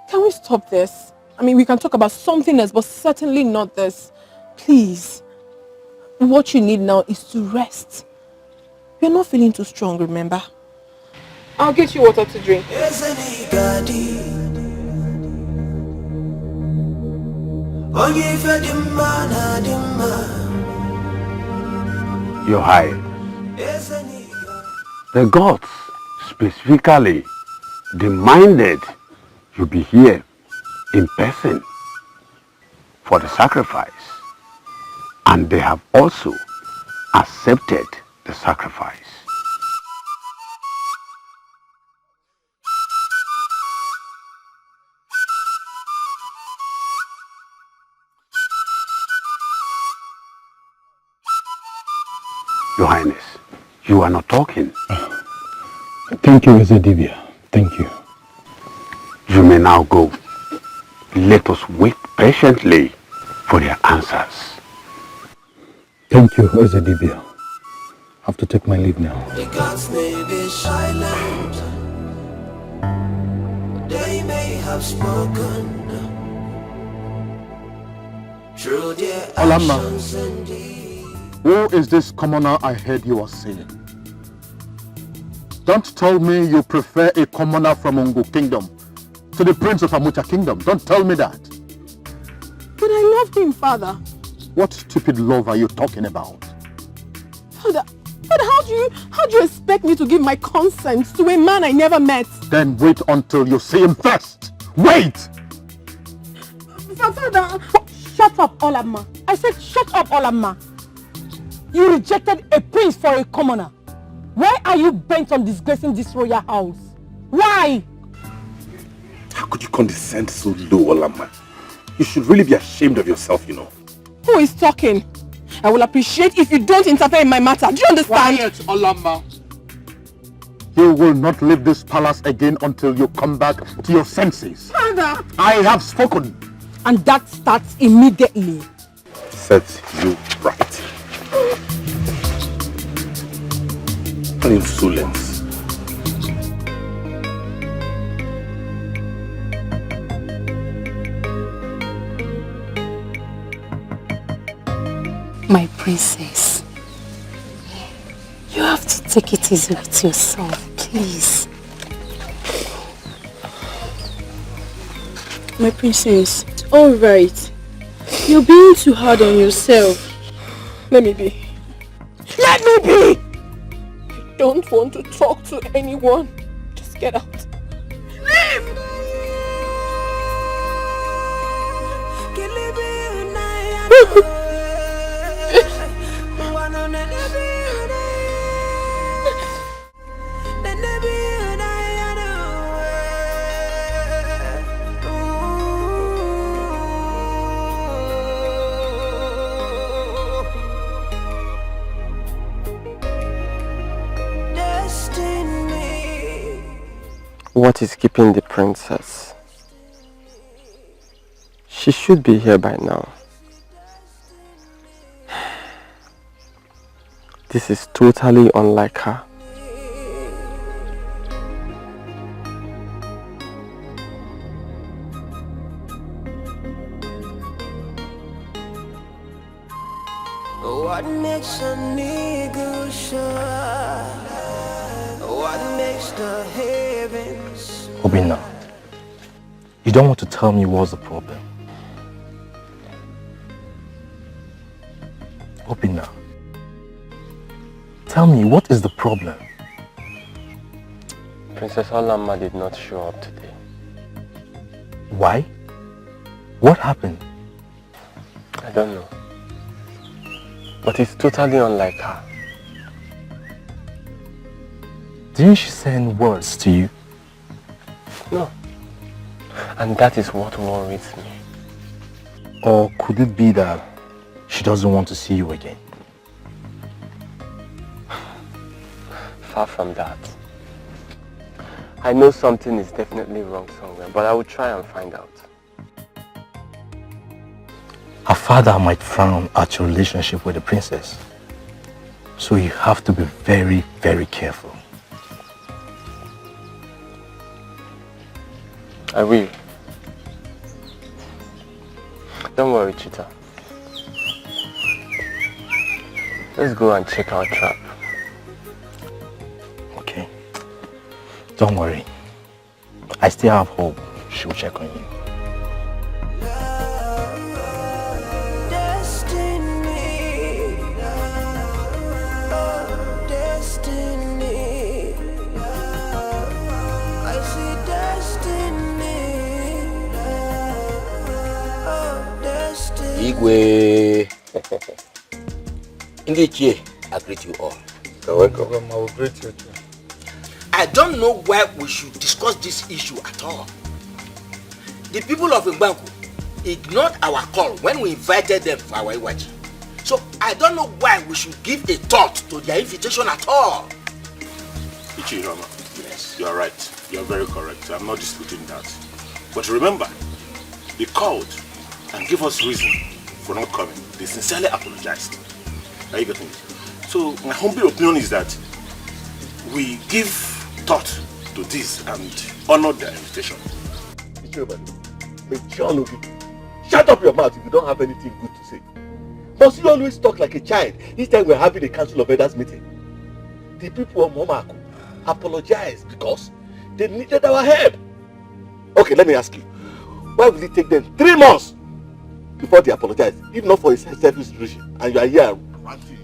Speaker 1: Can we stop this? I mean, we can talk about something else, but certainly not this. Please. What you need now is to rest. You're not feeling too strong, remember? I'll get you water to drink.
Speaker 9: Your High, the gods specifically demanded you be here in person for the sacrifice, and they have also accepted the sacrifice. Your Highness, you are not talking.
Speaker 3: Thank you, Ezedibia. Thank you.
Speaker 9: You may now go. Let us wait patiently for their answers.
Speaker 3: Thank you, Ezedibia. I have to take my leave now.
Speaker 7: The gods may be silent. They may have spoken through their actions and deeds.
Speaker 8: Who is this commoner I heard you were saying? Don't tell me you prefer a commoner from Ungu Kingdom to the Prince of Amucha Kingdom. Don't tell me that.
Speaker 1: But I love him, Father.
Speaker 8: What stupid love are you talking about?
Speaker 1: Father, how do you expect me to give my consent to a man I never met?
Speaker 8: Then wait until you see him first. Wait!
Speaker 4: Father, shut up, Olamma. I said shut up, Olamma. You rejected a prince for a commoner. Why are you bent on disgracing this royal house? Why?
Speaker 2: How could you condescend so low, Olamma? You should really be ashamed of yourself, you know.
Speaker 1: Who is talking? I will appreciate if you don't interfere in my matter. Do you understand?
Speaker 8: Quiet, Olamma. You will not leave this palace again until you come back to your senses.
Speaker 1: Father!
Speaker 8: I have spoken.
Speaker 4: And that starts immediately.
Speaker 2: Set you right. An insolence.
Speaker 16: My princess, you have to take it easy with yourself, please.
Speaker 5: My princess, it's alright. You're being too hard on yourself.
Speaker 1: Let me be. Let me be! I don't want to talk to anyone. Just get out. Leave!
Speaker 6: What is keeping the princess? She should be here by now. This is totally unlike her.
Speaker 7: What makes a nigga shine? What makes the heavens?
Speaker 15: Obinna, you don't want to tell me what's the problem. Obinna, tell me what is the problem?
Speaker 6: Princess Olamma did not show up today.
Speaker 15: Why? What happened?
Speaker 6: I don't know. But it's totally unlike her.
Speaker 15: Didn't she send words to you?
Speaker 6: No. And that is what worries me.
Speaker 15: Or could it be that she doesn't want to see you again?
Speaker 6: Far from that. I know something is definitely wrong somewhere, but I will try and find out.
Speaker 15: Her father might frown at your relationship with the princess. So you have to be very, very careful.
Speaker 6: I will. Don't worry, Chita. Let's go and check our trap.
Speaker 15: Okay. Don't worry. I still have hope she'll check on you.
Speaker 10: Igwe. Ndichie, I greet you all.
Speaker 2: You're welcome. I will greet you too.
Speaker 10: I don't know why we should discuss this issue at all. The people of Mbanku ignored our call when we invited them for our Iwaji. So I don't know why we should give a thought to their invitation at all.
Speaker 2: Ichirama, yes, you are right. You are very correct. I'm not disputing that. But remember, they called and gave us reason for not coming. They sincerely apologized. Are you getting it? So my humble opinion is that we give thought to this and honor their invitation.
Speaker 12: Shut up your mouth if you don't have anything good to say. Must you always talk like a child each time we're having a council of elders meeting? The people of Momaku apologized because they needed our help. Okay, let me ask you. Why will it take them 3 months before they apologize, if not for a selfish reason? And you are here.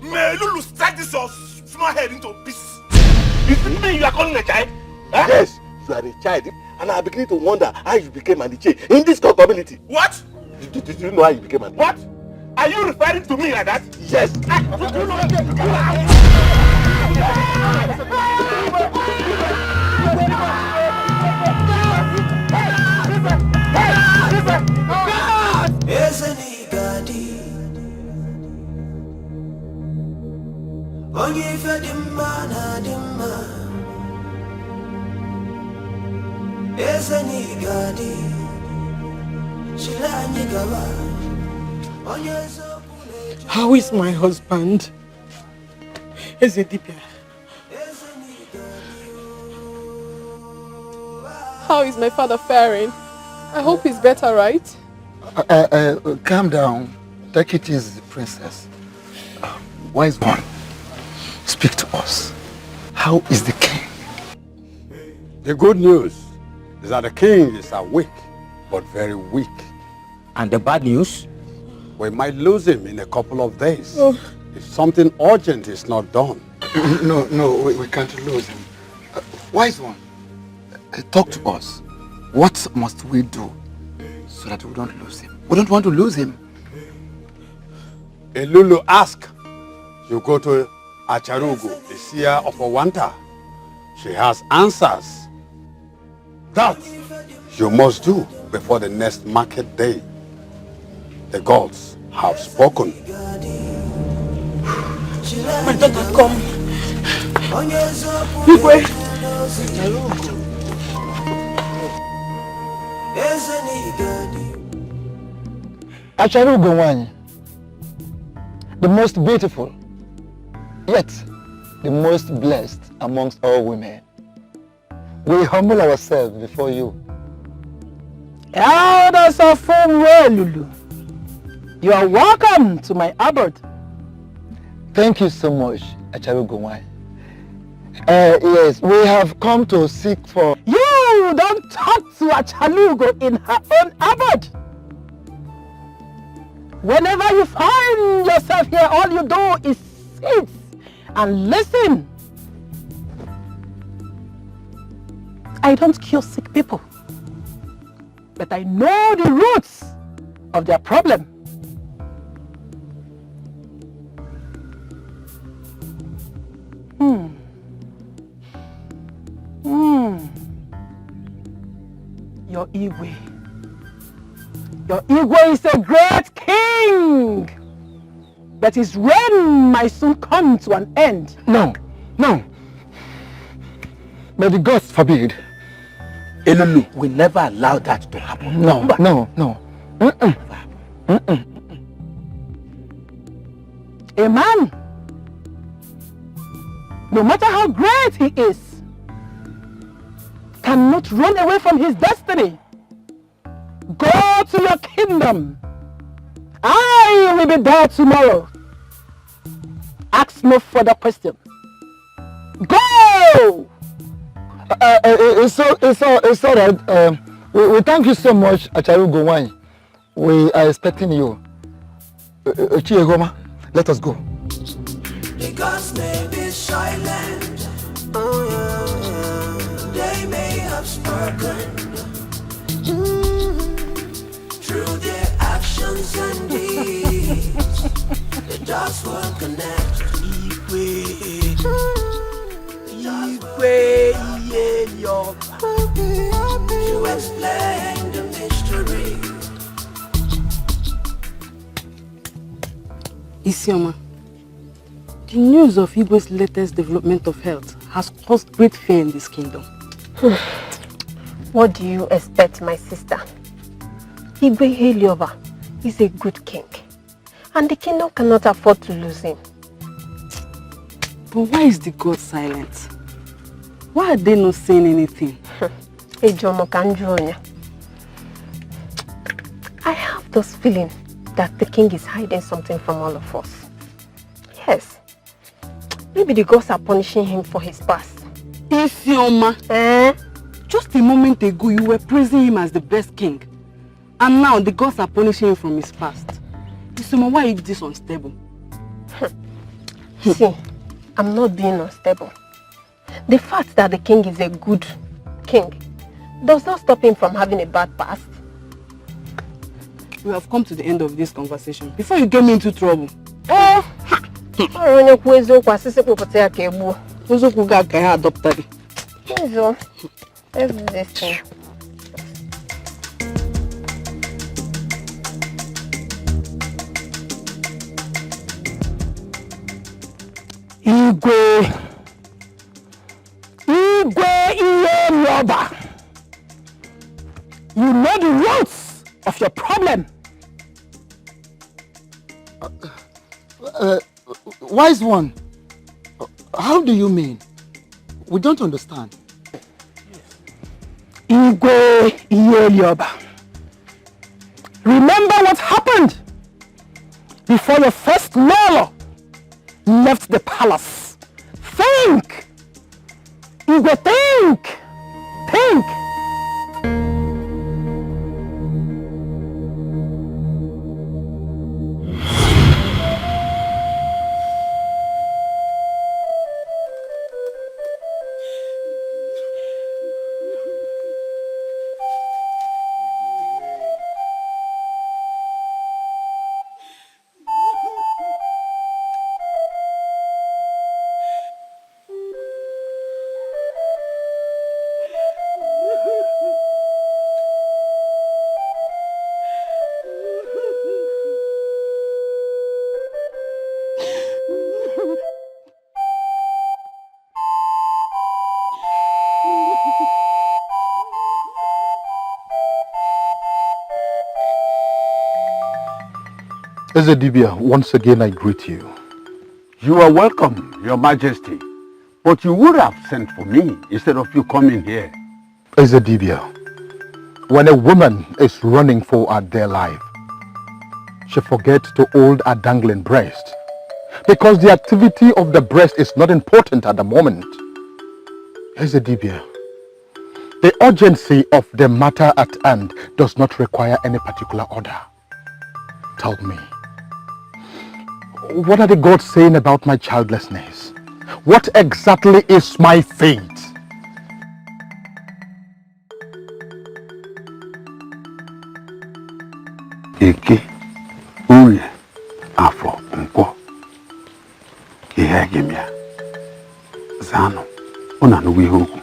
Speaker 2: Man, Lulu, strike this your small head into pieces.
Speaker 12: You mean you are calling a child? Huh? Yes, you are a child. And I am beginning to wonder how you became an Iche in this community.
Speaker 2: What?
Speaker 12: Did you know how you became an Iche?
Speaker 2: What? Are you referring to me like that?
Speaker 12: Yes.
Speaker 4: How is my husband? Dikeh?
Speaker 11: How is my father faring? I hope he's better, right?
Speaker 14: Calm down. Take it easy, princess. Wise one, speak to us. How is the king?
Speaker 9: The good news is that the king is awake, but very weak.
Speaker 10: And the bad news?
Speaker 9: We might lose him in a couple of days.
Speaker 4: Oh.
Speaker 9: If something urgent is not done.
Speaker 14: No, we can't lose him. Wise one, talk to us. What must we do so that we don't lose him? We don't want to lose him.
Speaker 9: Elulu, ask. You go to Acharugo, the seer of Owanta. She has answers. That you must do before the next market day. The gods have spoken.
Speaker 4: My daughter, come. Igwe.
Speaker 3: Acharugo one, the most beautiful, yet the most blessed amongst all women. We humble ourselves before you.
Speaker 4: Elders of Fumwe, Lulu. You are welcome to my abode.
Speaker 3: Thank you so much, Acharugo one. Yes, we have come to seek for...
Speaker 4: You don't talk to Achalugo in her own abode. Whenever you find yourself here, all you do is sit and listen.
Speaker 3: I don't cure sick people. But I know the roots of their problem. Your Igwe. Your Igwe is a great king. But his reign might soon come to an end.
Speaker 8: No, no. May the gods forbid.
Speaker 10: Elulu will never allow that to happen.
Speaker 8: No, no, no.
Speaker 3: A man, no matter how great he is, cannot run away from his destiny. Go to your kingdom. I will be there tomorrow. Ask no further question. Go!
Speaker 8: It's all right. We thank you so much, Acharu Gowany. We are expecting you. Chiegoma, let us go.
Speaker 7: Because may be silent, they may have spoken through their actions and deeds. The dots will connect. To explain the mystery.
Speaker 4: Isioma, the news of Igwe's latest development of health has caused great fear in this kingdom.
Speaker 17: What do you expect, my sister? Igwe Helioba is a good king, and the kingdom cannot afford to lose him.
Speaker 4: But why is the god silent? Why are they not saying anything?
Speaker 17: I have this feeling that the king is hiding something from all of us. Yes. Maybe the gods are punishing him for his past.
Speaker 4: Isioma, just a moment ago you were praising him as the best king. And now the gods are punishing him from his past. Isioma, why is this unstable?
Speaker 17: See, I'm not being unstable. The fact that the king is a good king does not stop him from having a bad past.
Speaker 4: We have come to the end of this conversation before you get me into trouble.
Speaker 17: Let's do this thing.
Speaker 3: Igwe Iyeloba. You know the roots of your problem.
Speaker 14: Wise one, how do you mean? We don't understand.
Speaker 3: Igwe Iyeloba. Remember what happened before your first Lolo left the palace. Think! Igwe, think! Think!
Speaker 8: Ezedibia, once again I greet you.
Speaker 9: You are welcome, Your Majesty. But you would have sent for me instead of you coming here.
Speaker 8: Ezedibia, when a woman is running for her dear life, she forgets to hold a dangling breast. Because the activity of the breast is not important at the moment. Ezedibia, the urgency of the matter at hand does not require any particular order. Tell me, what are the gods saying about my childlessness? What exactly is my fate?
Speaker 9: Eke, Uye, Afro, Unko, Ihegemia, Zano, Unanuwihoku.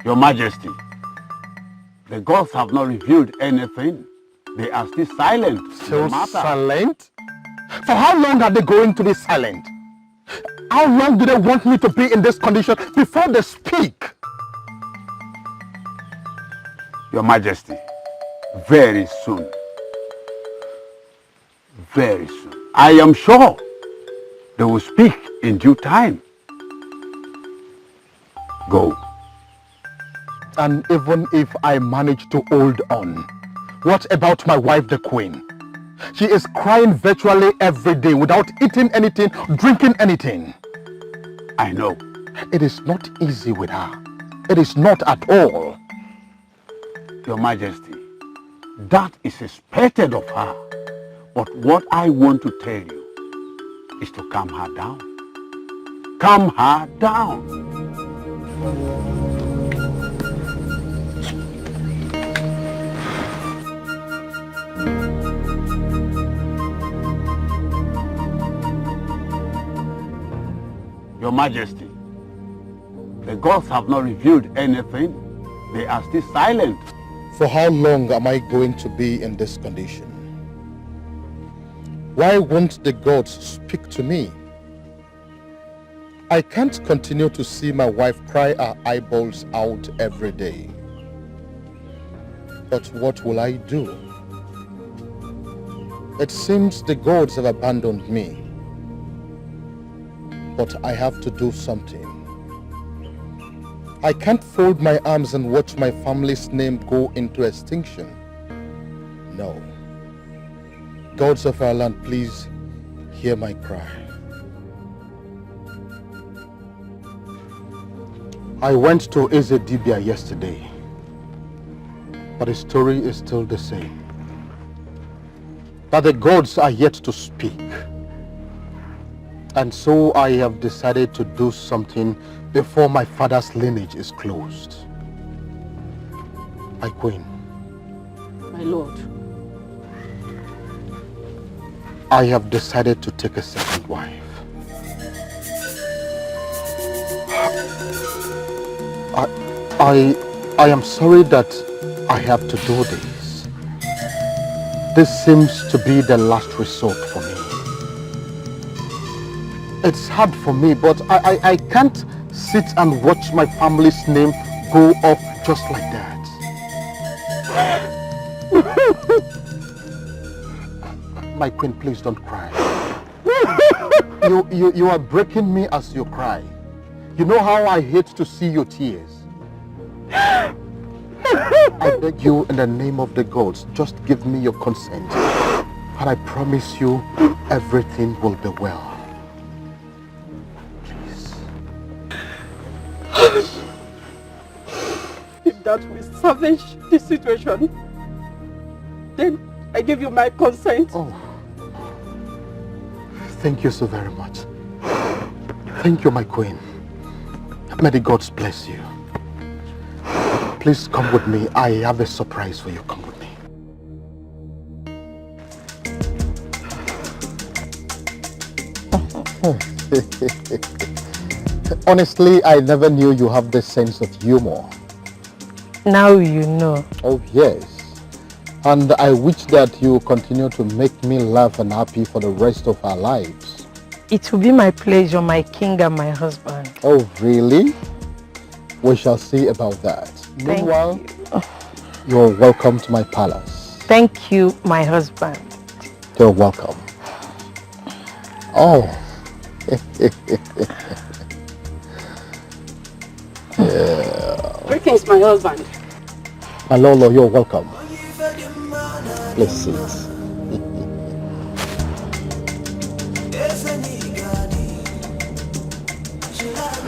Speaker 9: Your Majesty, the gods have not revealed anything. They are still silent.
Speaker 8: Still silent? For how long are they going to be silent? How long do they want me to be in this condition before they speak?
Speaker 9: Your Majesty, very soon. Very soon. I am sure they will speak in due time. Go.
Speaker 8: And even if I manage to hold on, what about my wife, the Queen? She is crying virtually every day without eating anything, drinking anything.
Speaker 9: I know.
Speaker 8: It is not easy with her. It is not at all.
Speaker 9: Your Majesty, that is expected of her. But what I want to tell you is to calm her down. Calm her down. Your Majesty, the gods have not revealed anything. They are still silent.
Speaker 8: For how long am I going to be in this condition? Why won't the gods speak to me? I can't continue to see my wife cry her eyeballs out every day. But what will I do? It seems the gods have abandoned me. But I have to do something. I can't fold my arms and watch my family's name go into extinction. No. Gods of our land, please hear my cry. I went to Ezedibia yesterday, but the story is still the same. That the gods are yet to speak. And so I have decided to do something before my father's lineage is closed. My queen.
Speaker 5: My lord.
Speaker 8: I have decided to take a second wife. I am sorry that I have to do this. This seems to be the last resort for me. It's hard for me, but I can't sit and watch my family's name go up just like that. My queen, please don't cry. You are breaking me as you cry. You know how I hate to see your tears. I beg you in the name of the gods, just give me your consent. And I promise you everything will be well.
Speaker 5: If that will salvage the situation, then I give you my consent.
Speaker 8: Oh. Thank you so very much. Thank you, my queen. May the gods bless you. Please come with me. I have a surprise for you. Come with me. Honestly, I never knew you have this sense of humor.
Speaker 17: Now you know.
Speaker 8: Oh, yes. And I wish that you continue to make me laugh and happy for the rest of our lives.
Speaker 17: It will be my pleasure, my king and my husband.
Speaker 8: Oh, really? We shall see about that. Meanwhile, you're welcome to my palace.
Speaker 17: Thank you, my husband.
Speaker 8: You're welcome. Oh. Yeah.
Speaker 5: Greetings, my husband.
Speaker 8: Malolo, you're welcome. Please sit.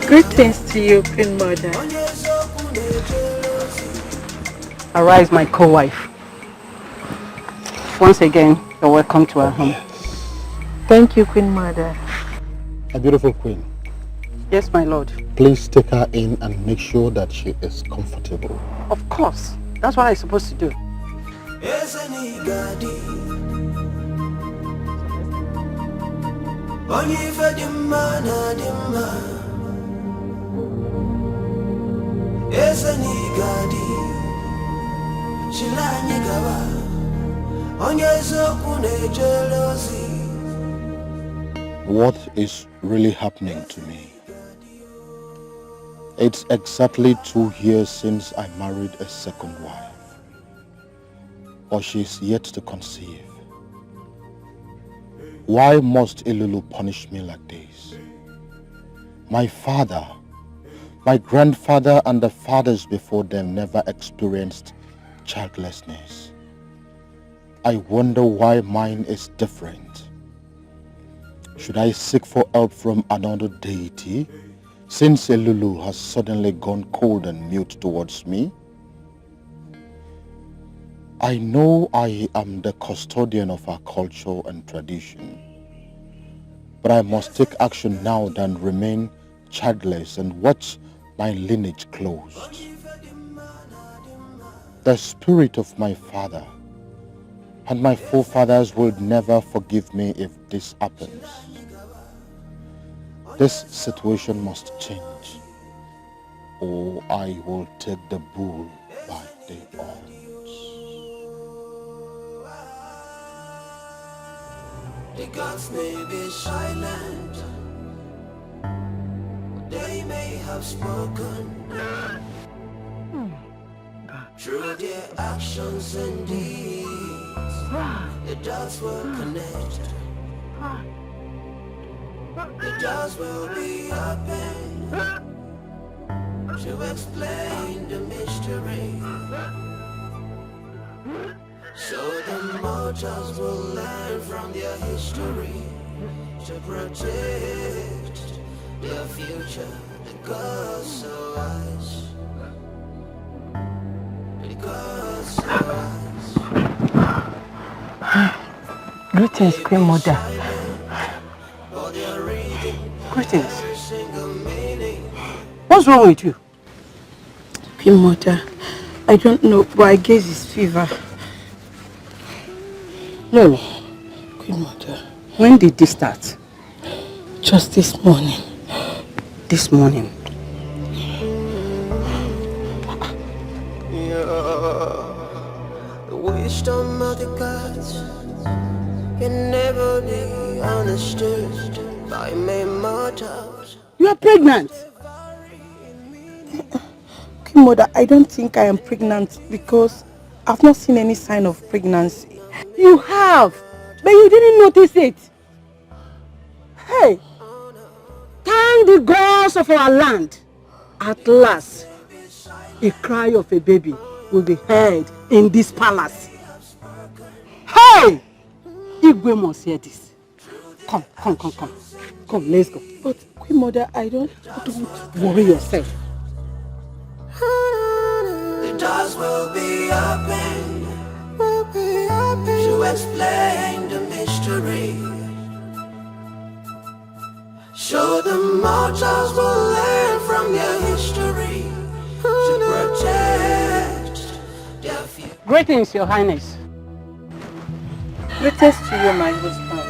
Speaker 4: Greetings to you, Queen Mother.
Speaker 5: Arise, my co-wife. Once again, you're welcome to our home.
Speaker 17: Thank you, Queen Mother.
Speaker 8: A beautiful queen.
Speaker 5: Yes, my lord.
Speaker 8: Please take her in and make sure that she is comfortable.
Speaker 5: Of course.
Speaker 4: That's what I'm supposed to do.
Speaker 8: What is really happening to me? It's exactly 2 years since I married a second wife. But she's yet to conceive. Why must Ilulu punish me like this? My father, my grandfather and the fathers before them never experienced childlessness. I wonder why mine is different. Should I seek for help from another deity, since Ilulu has suddenly gone cold and mute towards me? I know I am the custodian of our culture and tradition, but I must take action now than remain childless and watch my lineage closed. The spirit of my father and my forefathers will never forgive me if this happens. This situation must change, or I will take the bull by the horns.
Speaker 7: The gods may be silent, they may have spoken through their actions and deeds. The dots will connect, the doors will be open to explain the mystery, so the mortals will learn from their history to protect their future. The gods so wise, the gods so wise.
Speaker 4: Greetings, Queen Mother. Greetings. What's wrong with you?
Speaker 5: Queen Mother, I don't know, but I guess it's fever.
Speaker 4: No.
Speaker 5: Queen Mother.
Speaker 4: When did this start?
Speaker 5: Just this morning.
Speaker 4: This morning?
Speaker 7: The wisdom of the gods can never be understood by mere mortals.
Speaker 4: You are pregnant.
Speaker 5: Queen Mother, I don't think I am pregnant because I've not seen any sign of pregnancy.
Speaker 4: You have, but you didn't notice it. Hey, thank the gods of our land. At last, a cry of a baby will be heard in this palace. Hey, Igwe must hear this. Come, let's go.
Speaker 5: But Queen Mother, don't
Speaker 4: worry yourself.
Speaker 7: The doors will be open to explain the mystery, so the mortals will learn from their history to protect their future.
Speaker 4: Greetings, Your Highness.
Speaker 5: Greetings to you, my husband.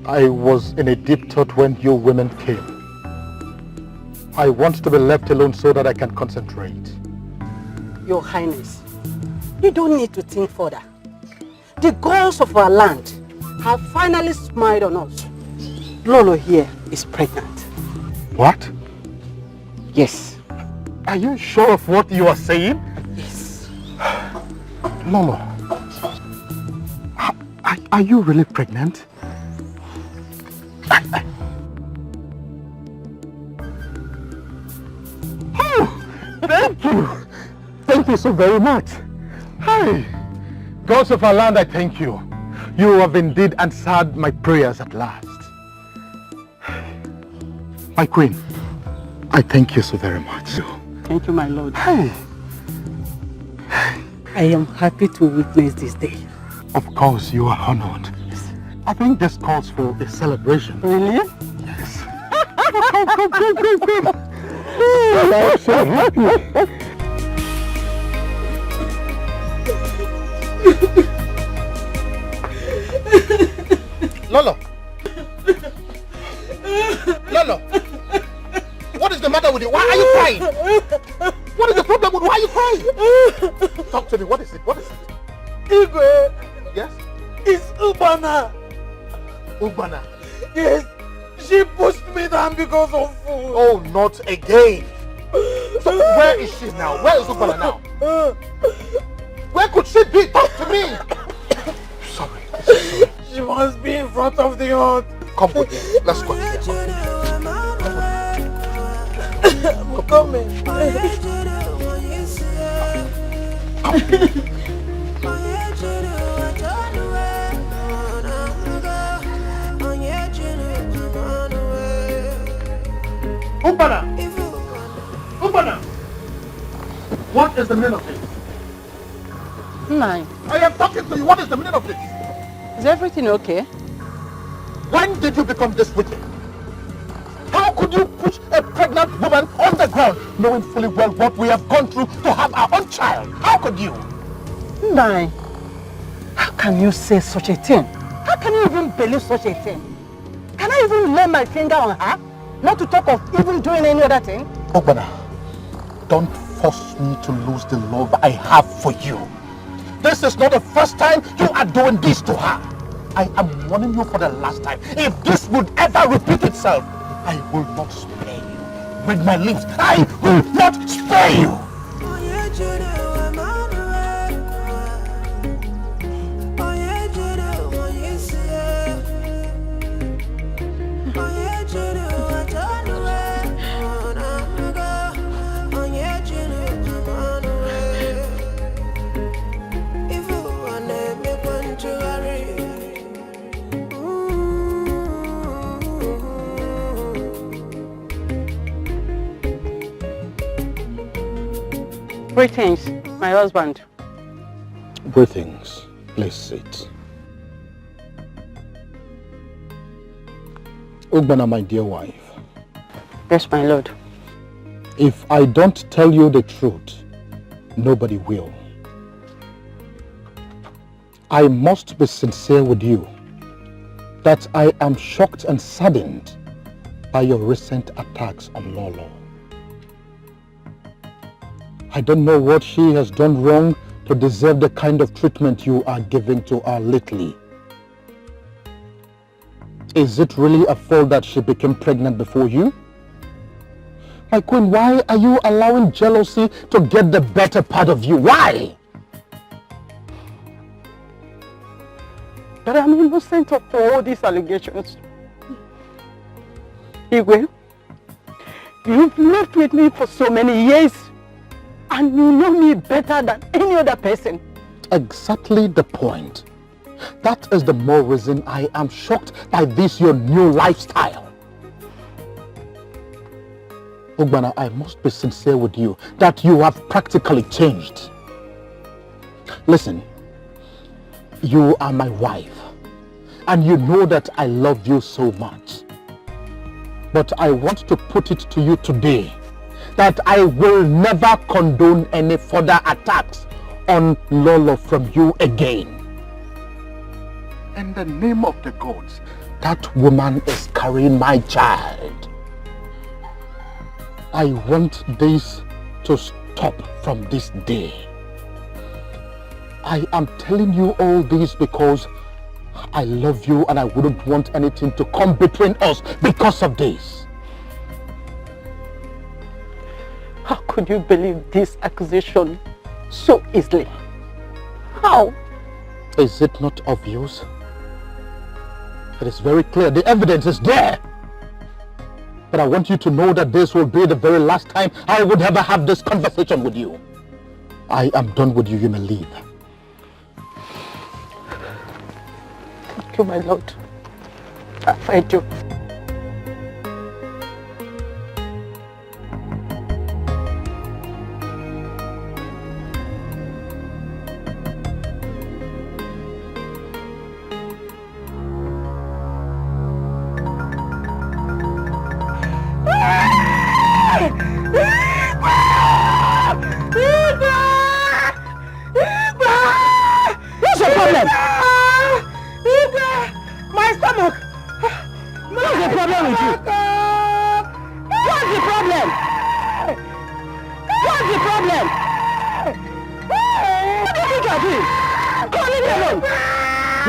Speaker 8: I was in a deep thought when you women came. I want to be left alone so that I can concentrate.
Speaker 4: Your Highness, you don't need to think further. The gods of our land have finally smiled on us. Lolo here is pregnant.
Speaker 8: What?
Speaker 4: Yes.
Speaker 8: Are you sure of what you are saying?
Speaker 4: Yes.
Speaker 8: Lolo, are you really pregnant? Thank you. Thank you so very much. Hey, gods of our land, I thank you. You have indeed answered my prayers at last. My queen, I thank you so very much.
Speaker 4: Thank you, my lord.
Speaker 8: Hey.
Speaker 4: I am happy to witness this day.
Speaker 8: Of course, you are honored. I think this calls for a celebration.
Speaker 4: Really?
Speaker 8: Yes. Come. I'm so happy. Lolo! Lolo! What is the matter with you? Why are you crying? What is the problem with why are you crying? Talk to me. What is it? What is it?
Speaker 18: Igwe.
Speaker 8: Yes?
Speaker 18: It's Ubana.
Speaker 8: Ubana?
Speaker 18: Yes. She pushed me down because of food.
Speaker 8: Oh, not again. So where is she now? Where is Ubana now? Where could she be? Talk to me. Sorry.
Speaker 18: She must be in front of the hut.
Speaker 8: Come with me. Let's go here.
Speaker 18: I'm coming.
Speaker 8: Ubana! Ubana! What is the meaning of this?
Speaker 19: Nine.
Speaker 8: I am talking to you. What is the meaning of this?
Speaker 19: Is everything okay?
Speaker 8: When did you become this wicked? How could you push a pregnant woman on the ground, knowing fully well what we have gone through to have our own child? How could you?
Speaker 19: Nine. How can you say such a thing? How can you even believe such a thing? Can I even lay my finger on her? Not to talk of even doing any other thing?
Speaker 8: Ogbana, don't force me to lose the love I have for you. This is not the first time you are doing this to her. I am warning you for the last time. If this would ever repeat itself, I will not spare you. With my lips, I will not spare you.
Speaker 19: Greetings, my husband.
Speaker 8: Greetings. Please sit. Ugbana, my dear wife.
Speaker 19: Yes, my lord.
Speaker 8: If I don't tell you the truth, nobody will. I must be sincere with you that I am shocked and saddened by your recent attacks on Lolo. I don't know what she has done wrong to deserve the kind of treatment you are giving to her lately. Is it really a fault that she became pregnant before you? My queen, why are you allowing jealousy to get the better part of you? Why?
Speaker 19: But I'm innocent of all these allegations. Igwe, you've lived with me for so many years. And you know me better than any other person.
Speaker 8: Exactly the point. That is the more reason I am shocked by this your new lifestyle. Ugbana, I must be sincere with you that you have practically changed. Listen, you are my wife and you know that I love you so much. But I want to put it to you today that I will never condone any further attacks on Lolo from you again. In the name of the gods, that woman is carrying my child. I want this to stop from this day. I am telling you all this because I love you and I wouldn't want anything to come between us because of this.
Speaker 19: How could you believe this accusation so easily? How?
Speaker 8: Is it not obvious? It is very clear. The evidence is there. But I want you to know that this will be the very last time I would ever have this conversation with you. I am done with you. You may leave.
Speaker 19: Thank you, my lord. I do.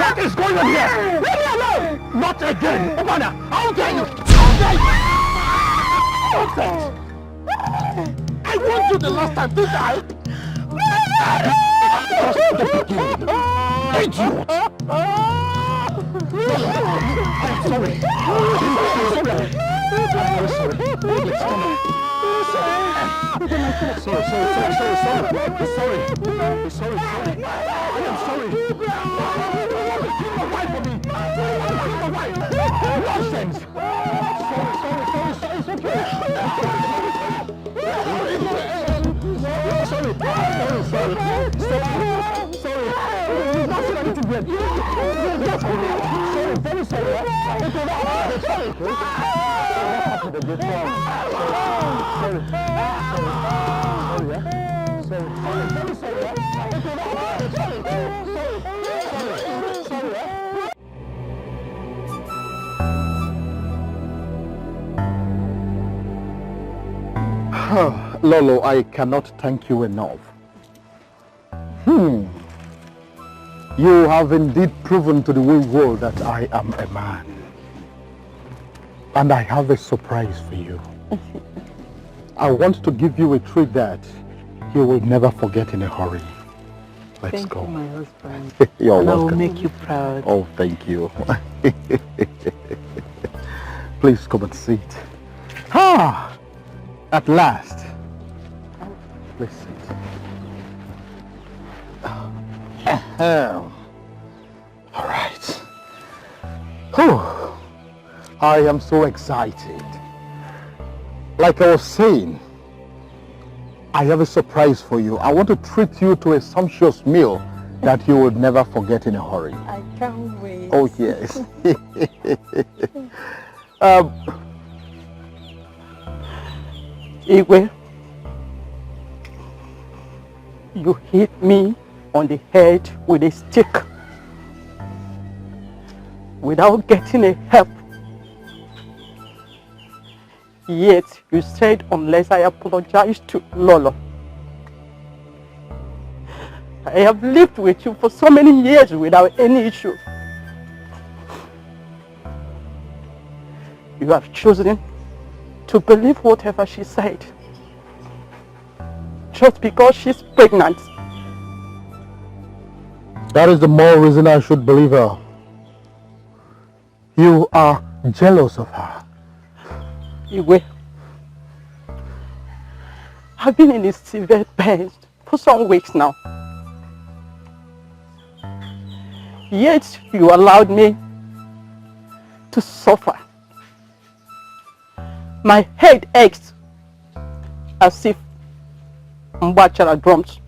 Speaker 3: What is going on here? Leave me alone! Not again! Obana, how dare you? How dare you? Nonsense! I warned you the last time, didn't I? Just the beginning. Idiot! I'm sorry. Sorry. I am sorry. Nonsense.
Speaker 8: Lolo, I cannot thank you enough. You have indeed proven to the whole world that I am a man. And I have a surprise for you. I want to give you a treat that you will never forget in a hurry. Let's go.
Speaker 19: Thank you, my husband.
Speaker 8: You're
Speaker 19: and
Speaker 8: welcome.
Speaker 19: I will make you proud.
Speaker 8: Oh, thank you. Please come and sit. At last. Please sit. All right. I am so excited. Like I was saying, I have a surprise for you. I want to treat you to a sumptuous meal that you would never forget in a hurry.
Speaker 19: I can't wait.
Speaker 8: Oh, yes.
Speaker 19: Igwe, you hit me on the head with a stick without getting a help. Yet you said unless I apologize to Lolo. I have lived with you for so many years without any issue. You have chosen to believe whatever she said. Just because she's pregnant.
Speaker 8: That is the more reason I should believe her. You are jealous of her.
Speaker 19: Igwe, I've been in a severe pain for some weeks now. Yet you allowed me to suffer. My head aches as if Mbachara drums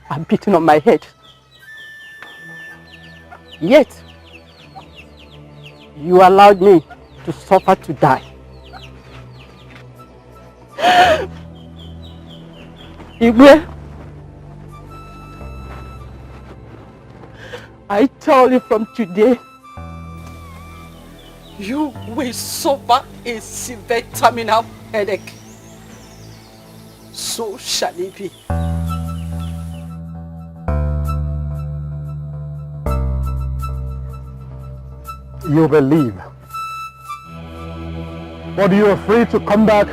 Speaker 19: are beating on my head. Yet you allowed me to suffer to die. Igwe, I tell you from today, you will suffer a severe terminal headache. So shall it be.
Speaker 8: You believe. But you are free to come back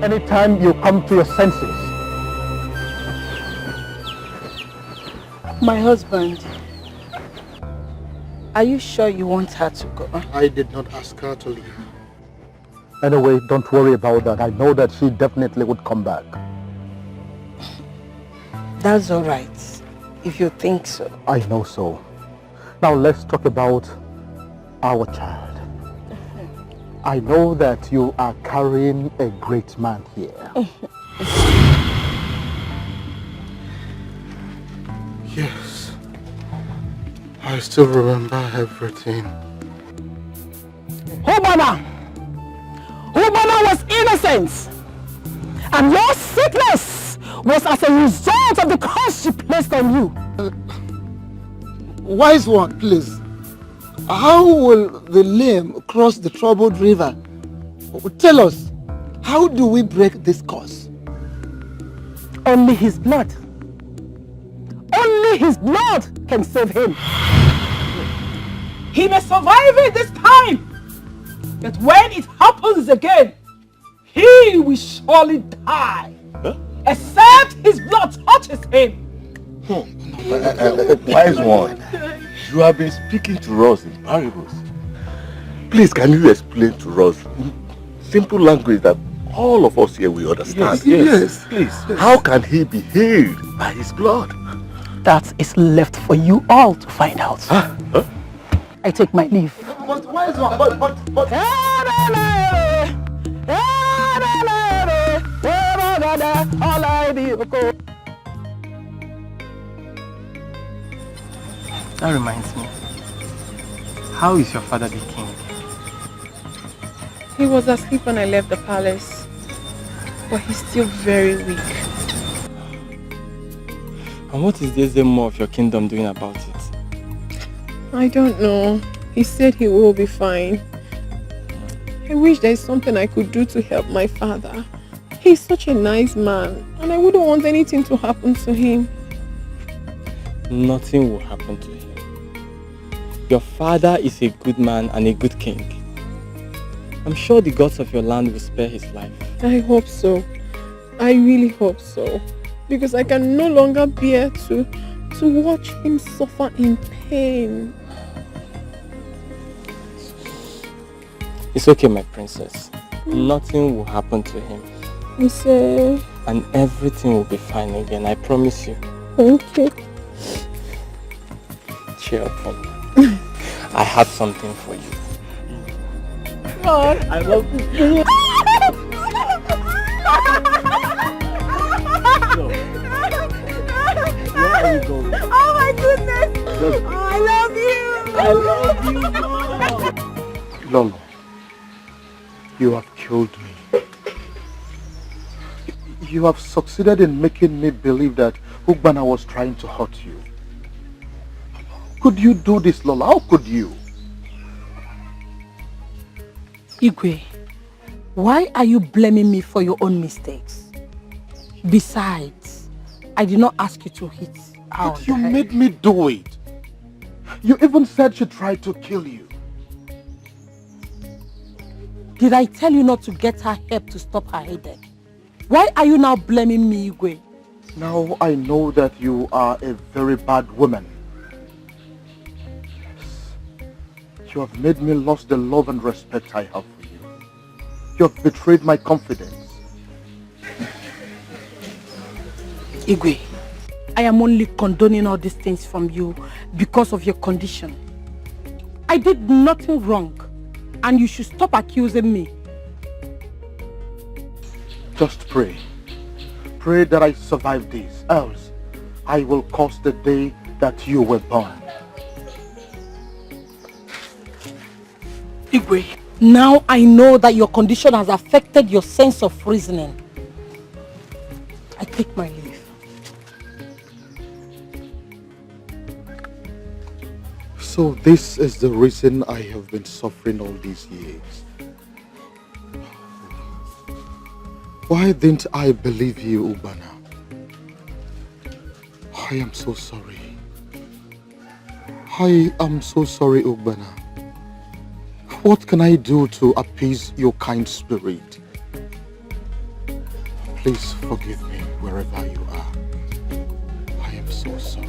Speaker 8: anytime you come to your senses.
Speaker 5: My husband, are you sure you want her to go?
Speaker 8: I did not ask her to leave. Anyway, don't worry about that. I know that she definitely would come back.
Speaker 5: That's all right, if you think so.
Speaker 8: I know so. Now let's talk about our child. I know that you are carrying a great man here.
Speaker 18: Yes. I still remember everything.
Speaker 4: Humana was innocent. And your sickness was as a result of the curse she placed on you.
Speaker 14: Wise one, please. How will the lame cross the troubled river? Tell us, how do we break this curse?
Speaker 4: Only his blood. Only his blood can save him. He may survive it this time. But when it happens again, he will surely die.
Speaker 12: Huh?
Speaker 4: Except his blood touches him.
Speaker 12: Wise one, you have been speaking to us in parables. Please, can you explain to us simple language that all of us here will understand?
Speaker 3: Yes.
Speaker 12: Please. How can he be healed by his blood?
Speaker 19: That is left for you all to find out.
Speaker 12: Huh?
Speaker 19: I take my leave.
Speaker 14: But wise one, but...
Speaker 6: That reminds me. How is your father the king?
Speaker 11: He was asleep when I left the palace, but he's still very weak.
Speaker 6: And what is this more of your kingdom doing about it?
Speaker 11: I don't know. He said he will be fine. I wish there's something I could do to help my father. He's such a nice man, and I wouldn't want anything to happen to him.
Speaker 6: Nothing will happen to him. Your father is a good man and a good king. I'm sure the gods of your land will spare his life.
Speaker 11: I hope so. I really hope so. Because I can no longer bear to watch him suffer in pain.
Speaker 6: It's okay, my princess. Nothing will happen to him.
Speaker 11: You say?
Speaker 6: And everything will be fine again, I promise you.
Speaker 11: Okay.
Speaker 6: Cheer up for me. I have something for you.
Speaker 11: God.
Speaker 6: I love you. Where are you going?
Speaker 11: Oh my goodness! Oh, I love you!
Speaker 6: I love you!
Speaker 8: Lolo, you have killed me. You have succeeded in making me believe that Ugbana was trying to hurt you. Could you do this, Lola? How could you?
Speaker 19: Igwe, why are you blaming me for your own mistakes? Besides, I did not ask you to hit her.
Speaker 8: But you made me do it. You even said she tried to kill you.
Speaker 19: Did I tell you not to get her help to stop her headache? Why are you now blaming me, Igwe?
Speaker 8: Now I know that you are a very bad woman. You have made me lose the love and respect I have for you. You have betrayed my confidence.
Speaker 19: Igwe, I am only condoning all these things from you because of your condition. I did nothing wrong, and you should stop accusing me.
Speaker 8: Just pray. Pray that I survive this, else I will curse the day that you were born.
Speaker 19: Igwe, now I know that your condition has affected your sense of reasoning. I take my leave.
Speaker 8: So this is the reason I have been suffering all these years. Why didn't I believe you, Ubana? I am so sorry. I am so sorry, Ubana. What can I do to appease your kind spirit? Please forgive me wherever you are. I am so sorry.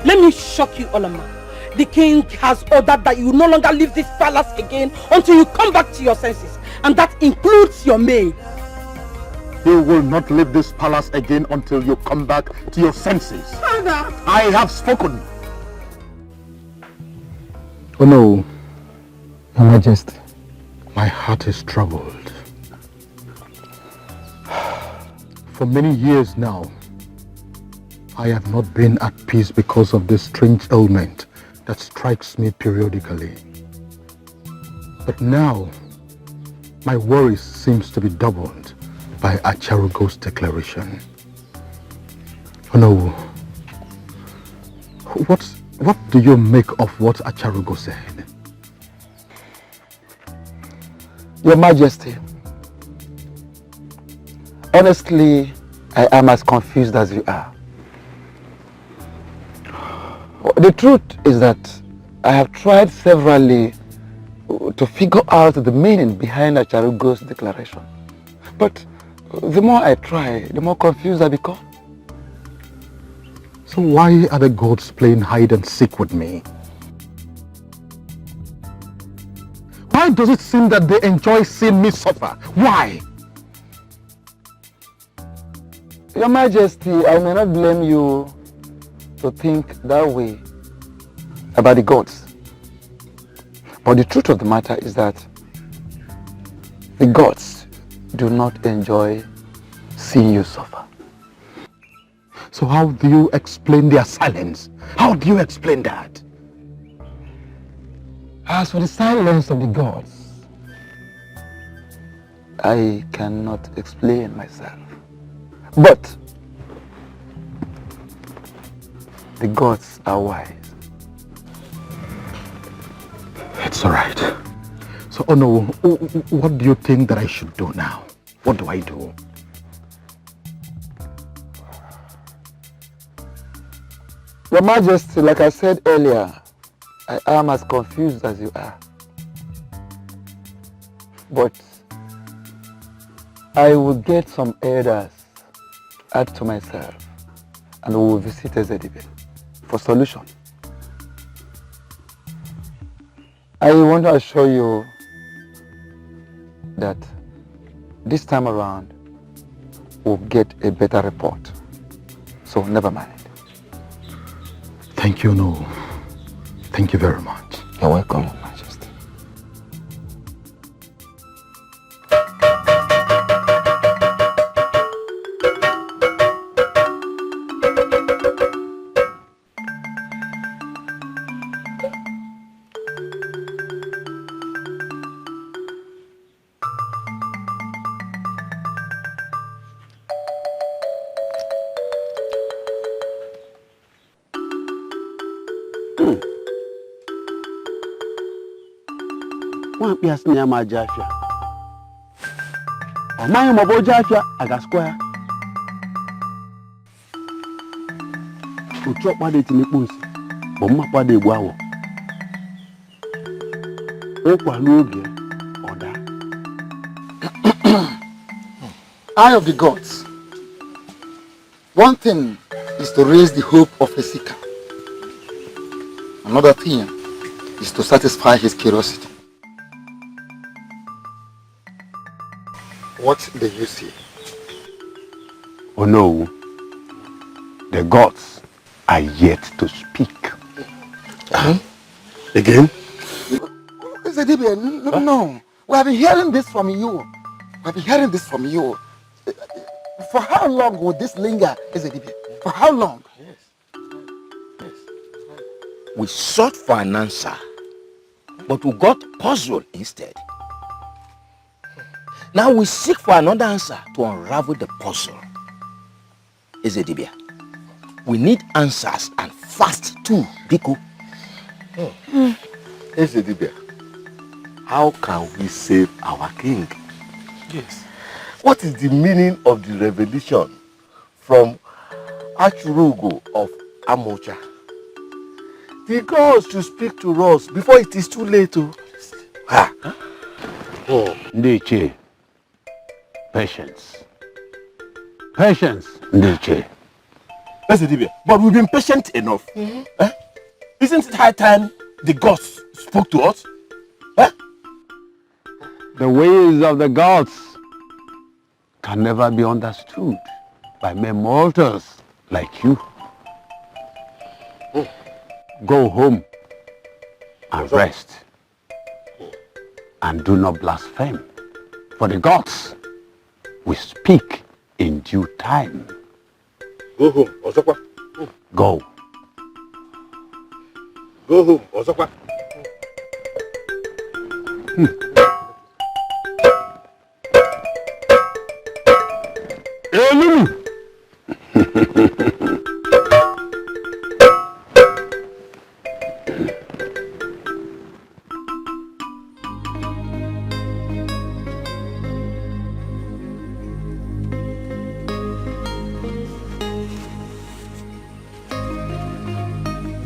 Speaker 19: Let me shock you, Olama. The king has ordered that you no longer leave this palace again until you come back to your senses. And that includes your maid.
Speaker 8: You will not leave this palace again until you come back to your senses.
Speaker 19: Father!
Speaker 8: I have spoken. Oh no, Your Majesty. My heart is troubled. For many years now, I have not been at peace because of this strange ailment that strikes me periodically. But now, my worry seems to be doubled by Acharugo's declaration. Oh no. What do you make of what Acharugo said?
Speaker 13: Your Majesty, honestly, I am as confused as you are. The truth is that I have tried severally to figure out the meaning behind Acharugo's declaration. But the more I try, the more confused I become.
Speaker 8: So why are the gods playing hide and seek with me? Why does it seem that they enjoy seeing me suffer? Why?
Speaker 13: Your Majesty, I may not blame you to think that way about the gods. But the truth of the matter is that the gods do not enjoy seeing you suffer.
Speaker 8: So how do you explain their silence? How do you explain that?
Speaker 13: As for the silence of the gods, I cannot explain myself. But the gods are wise.
Speaker 8: It's all right. So, Ono, what do you think that I should do now? What do I do?
Speaker 13: Your Majesty, like I said earlier, I am as confused as you are. But I will get some elders, add to myself, and we will visit Ezedibe for solution. I want to assure you that this time around we'll get a better report. So never mind.
Speaker 8: Thank you, No. Thank you very much.
Speaker 13: You're welcome, Your Majesty.
Speaker 9: Yes, near my Jafia. Or my mobile Jafia, I got square. To chop what it in the booth, but my body wow. Opa Lugia, or that.
Speaker 14: Eye of the gods. One thing is to raise the hope of a seeker. Another thing is to satisfy his curiosity. What do you see?
Speaker 9: Oh no, the gods are yet to speak. Again?
Speaker 14: No. We have been hearing this from you. For how long will this linger, Ezedibe? For how long?
Speaker 10: Yes. We sought for an answer, but we got puzzled instead. Now we seek for another answer to unravel the puzzle. Ezedibe, we need answers and fast too, Biko.
Speaker 12: Ezedibe, how can we save our king?
Speaker 10: Yes.
Speaker 12: What is the meaning of the revelation from Achurugo of Amocha? The gods should speak to us before it is too late.
Speaker 9: Ndiche. Patience. Patience, Ndiche.
Speaker 2: Ezedibe, but we've been patient enough. Isn't it high time the gods spoke to us?
Speaker 9: The ways of the gods can never be understood by mere mortals like you. Go home and rest. And do not blaspheme. For the gods will speak in due time.
Speaker 2: Go home, Osokwa.
Speaker 3: Go.
Speaker 2: Go home, Ozokwa.
Speaker 3: Hey, Lulu!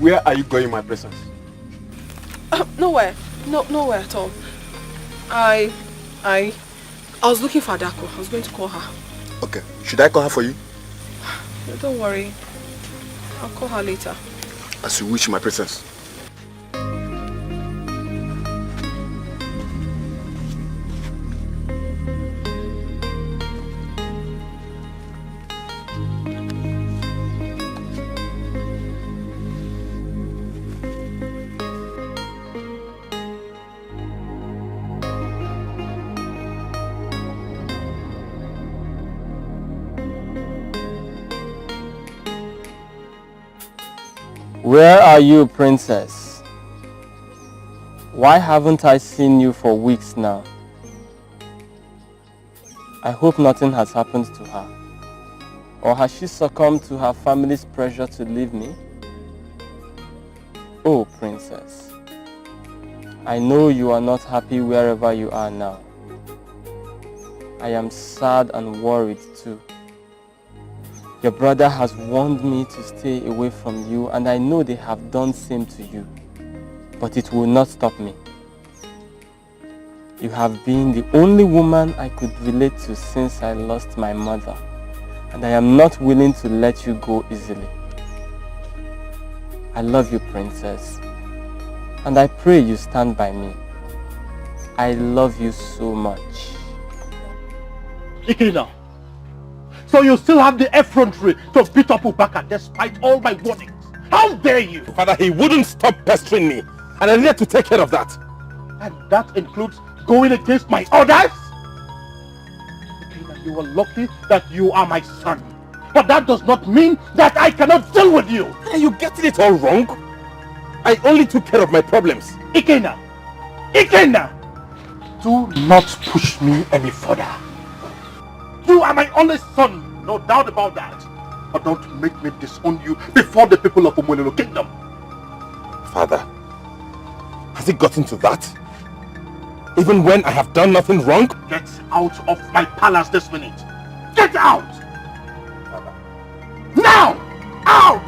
Speaker 2: Where are you going, my princess?
Speaker 11: Nowhere. Nowhere at all. I was looking for Adako. I was going to call her.
Speaker 2: Okay. Should I call her for you?
Speaker 11: No, don't worry. I'll call her later.
Speaker 2: As you wish, my princess.
Speaker 6: Where are you, princess? Why haven't I seen you for weeks now? I hope nothing has happened to her. Or has she succumbed to her family's pressure to leave me? Oh, princess. I know you are not happy wherever you are now. I am sad and worried too. Your brother has warned me to stay away from you, and I know they have done same to you. But it will not stop me. You have been the only woman I could relate to since I lost my mother, and I am not willing to let you go easily. I love you, princess, and I pray you stand by me. I love you so much.
Speaker 8: Ikina, so you still have the effrontery to beat up Ubaka despite all my warnings. How dare you?
Speaker 2: Father, he wouldn't stop pestering me, and I needed to take care of that.
Speaker 8: And that includes going against my orders? Ikina, you are lucky that you are my son. But that does not mean that I cannot deal with you.
Speaker 2: Are you getting it all wrong? I only took care of my problems.
Speaker 8: Ikena! Ikena! Do not push me any further. You are my only son, no doubt about that. But don't make me disown you before the people of Umwelelo Kingdom.
Speaker 2: Father, has it gotten to that? Even when I have done nothing wrong?
Speaker 8: Get out of my palace this minute. Get out! Father. Now! Out!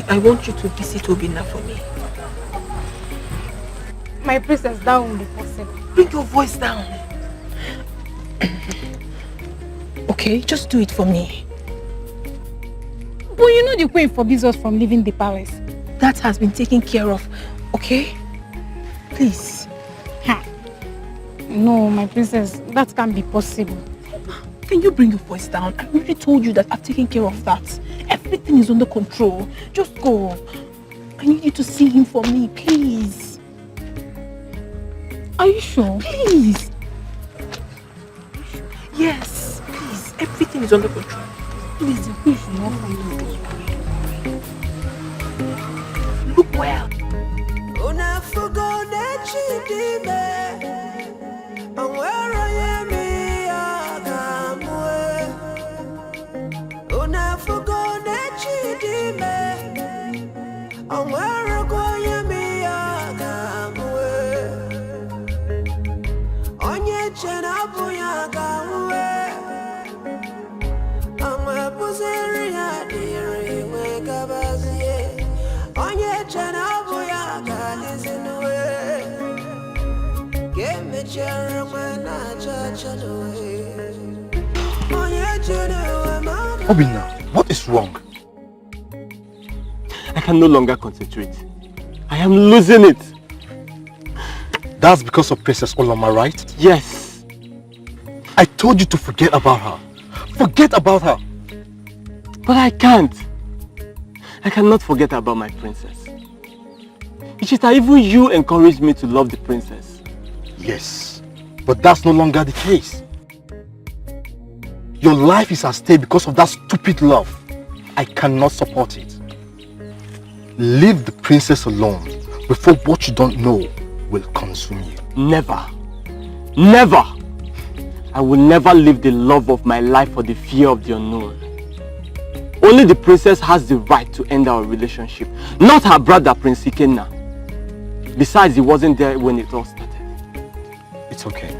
Speaker 11: I want you to visit Obina for me.
Speaker 16: My princess, that won't be possible.
Speaker 11: Bring your voice down. Okay, just do it for me.
Speaker 16: But you know the queen forbids us from leaving the palace.
Speaker 11: That has been taken care of, okay? Please.
Speaker 16: No, my princess, that can't be possible.
Speaker 11: Can you bring your voice down? I already told you that I've taken care of that. Everything is under control. Just go. I need you to see him for me, please.
Speaker 16: Are you sure?
Speaker 11: Please. Yes, please. Everything is under control.
Speaker 16: Please, you should not find me.
Speaker 11: Look well.
Speaker 3: Obina, what is wrong?
Speaker 6: I can no longer concentrate. I am losing it.
Speaker 3: That's because of Princess Olama, right?
Speaker 6: Yes.
Speaker 3: I told you to forget about her. Forget about her.
Speaker 6: But I can't. I cannot forget about my princess. Ichita, even you encouraged me to love the princess.
Speaker 15: Yes, but that's no longer the case. Your life is at stake because of that stupid love. I cannot support it. Leave the princess alone before what you don't know will consume you.
Speaker 6: Never. Never. I will never leave the love of my life for the fear of the unknown. Only the princess has the right to end our relationship, not her brother, Prince Ikenna. Besides, he wasn't there when it all started.
Speaker 15: It's okay.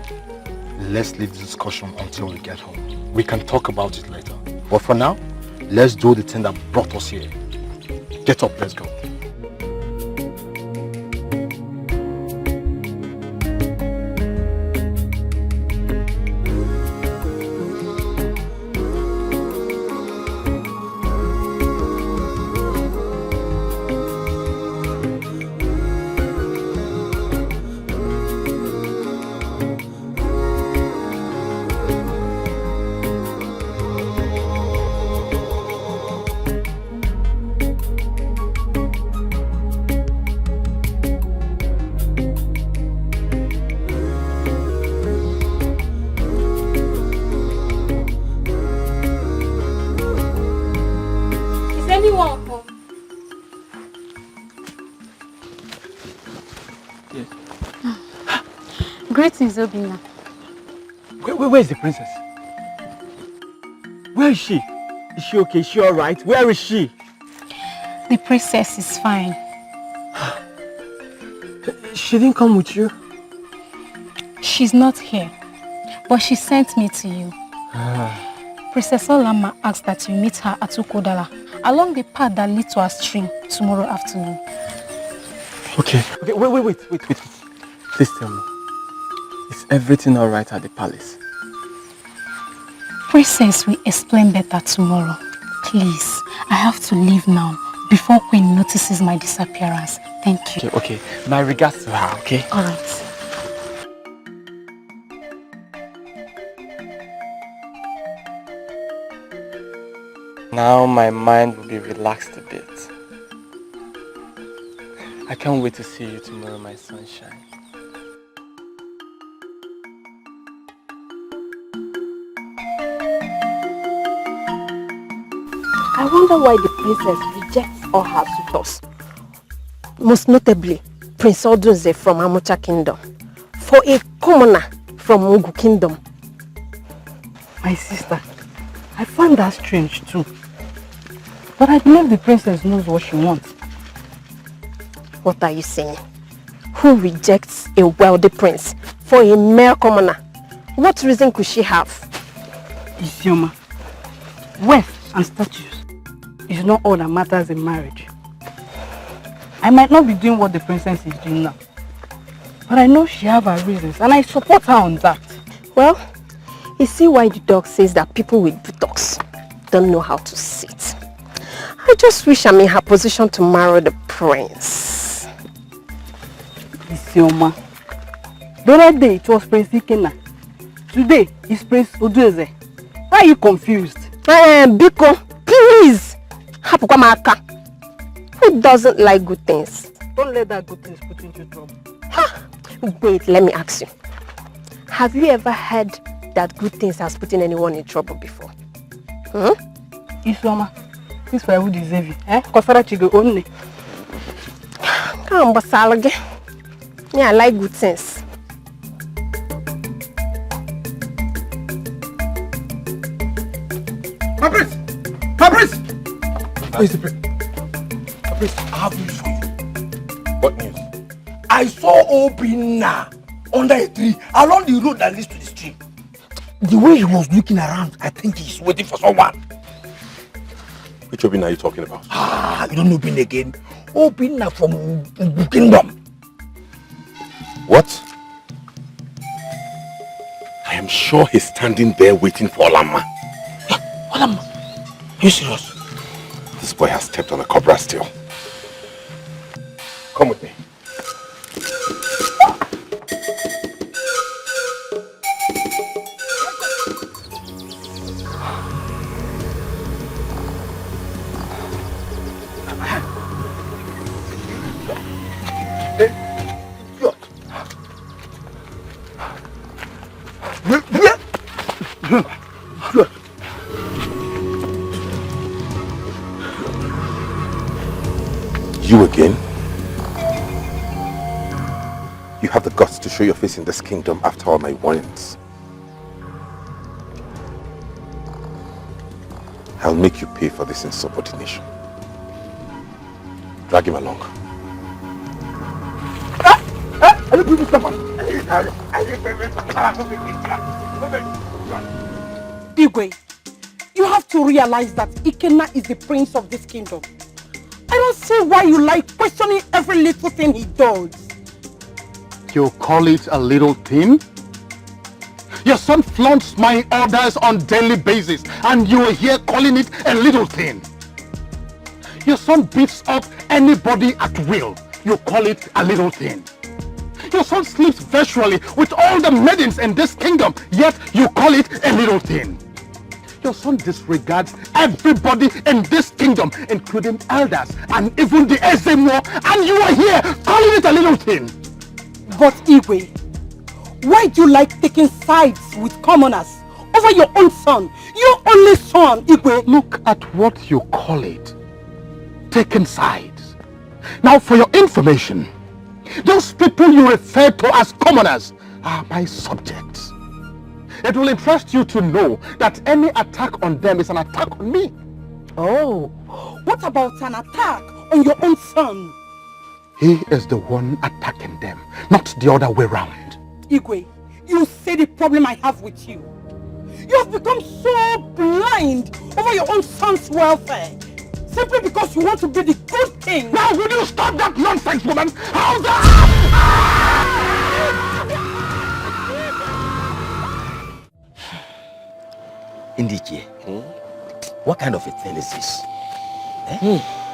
Speaker 15: Let's leave the discussion until we get home. We can talk about it later. But for now, let's do the thing that brought us here. Get up, let's go.
Speaker 16: Greetings, Obina.
Speaker 6: Where is the princess? Where is she? Is she okay? Is she alright? Where is she?
Speaker 16: The princess is fine.
Speaker 6: She didn't come with you?
Speaker 16: She's not here, but she sent me to you. Princess Olama asked that you meet her at Ukodala along the path that leads to our stream tomorrow afternoon.
Speaker 6: Okay, wait. Please tell me. Is everything alright at the palace?
Speaker 16: Princess will explain better tomorrow. Please, I have to leave now before Queen notices my disappearance. Thank you.
Speaker 6: Okay. My regards to her, okay?
Speaker 16: Alright.
Speaker 6: Now my mind will be relaxed a bit. I can't wait to see you tomorrow, my sunshine.
Speaker 17: I wonder why the princess rejects all her suitors. Most notably, Prince Odunze from Amucha Kingdom, for a commoner from Mugu Kingdom.
Speaker 4: My sister, I find that strange too. But I believe the princess knows what she wants.
Speaker 17: What are you saying? Who rejects a wealthy prince for a mere commoner? What reason could she have?
Speaker 4: Isioma, wealth and status is not all that matters in marriage. I might not be doing what the princess is doing now, but I know she has her reasons and I support her on that.
Speaker 17: Well, you see why the dog says that people with buttocks don't know how to sit. I just wish I'm in her position to marry the prince.
Speaker 4: Isioma, the other day it was Prince Ikenna. Today is Prince Odunze. Why are you confused?
Speaker 17: Biko, please! Who doesn't like good things?
Speaker 4: Don't let that good things put you into trouble.
Speaker 17: Wait, let me ask you. Have you ever heard that good things has put anyone in trouble before?
Speaker 4: Isioma, this for who deserve it. Kosara chigo only.
Speaker 17: Come on, Basalage. Yeah, I like good things.
Speaker 18: Fabrice! Where is the prince? Fabrice, I have news for you.
Speaker 2: What news?
Speaker 18: I saw Obina under a tree along the road that leads to the stream. The way he was looking around, I think he's waiting for someone.
Speaker 2: Which Obina are you talking about?
Speaker 18: You don't know Obina again. Obina from Mugu Kingdom.
Speaker 2: What? I am sure he's standing there waiting for Olama.
Speaker 18: Olama? Are you serious?
Speaker 2: This boy has stepped on a cobra still. Come with me. You have the guts to show your face in this kingdom after all my warnings. I'll make you pay for this insubordination. Drag him along.
Speaker 4: Dikeh, you have to realize that Ikenna is the prince of this kingdom. I don't see why you like questioning every little thing he does.
Speaker 8: You call it a little thing? Your son flaunts my orders on daily basis and you are here calling it a little thing. Your son beats up anybody at will. You call it a little thing. Your son sleeps virtually with all the maidens in this kingdom, yet you call it a little thing. Your son disregards everybody in this kingdom, including elders and even the Ezemo, and you are here calling it a little thing.
Speaker 4: But Igwe, why do you like taking sides with commoners over your own son? Your only son, Igwe.
Speaker 8: Look at what you call it. Taking sides. Now for your information, those people you refer to as commoners are my subjects. It will interest you to know that any attack on them is an attack on me.
Speaker 4: Oh, what about an attack on your own son?
Speaker 8: He is the one attacking them, not the other way round.
Speaker 4: Igwe, you see the problem I have with you. You have become so blind over your own son's welfare. Simply because you want to be the good thing.
Speaker 8: Now will you stop that nonsense, woman? How's that?
Speaker 10: Dikeh, what kind of a thing is this?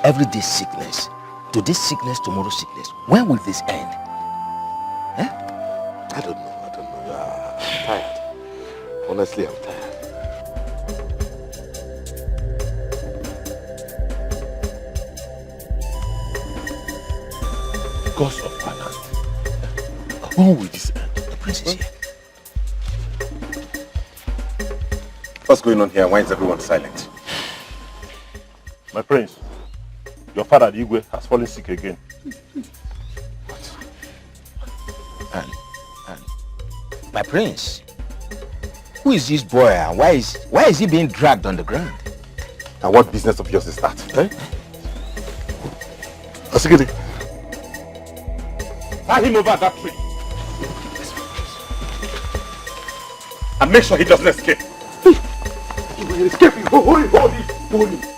Speaker 10: Everyday sickness. Today's sickness, tomorrow's sickness. When will this end?
Speaker 2: I don't know. I'm tired. Honestly, I'm tired. Gods of my land. When will this end?
Speaker 10: The prince is here.
Speaker 2: What's going on here? Why is everyone silent?
Speaker 12: My prince, your father, Igwe, has fallen sick again.
Speaker 10: And my prince, who is this boy and why is he being dragged on the ground?
Speaker 2: And what business of yours is that? Escalating.
Speaker 12: Tie him over that tree.
Speaker 2: And make sure he doesn't escape.
Speaker 12: He will escape. Hold it.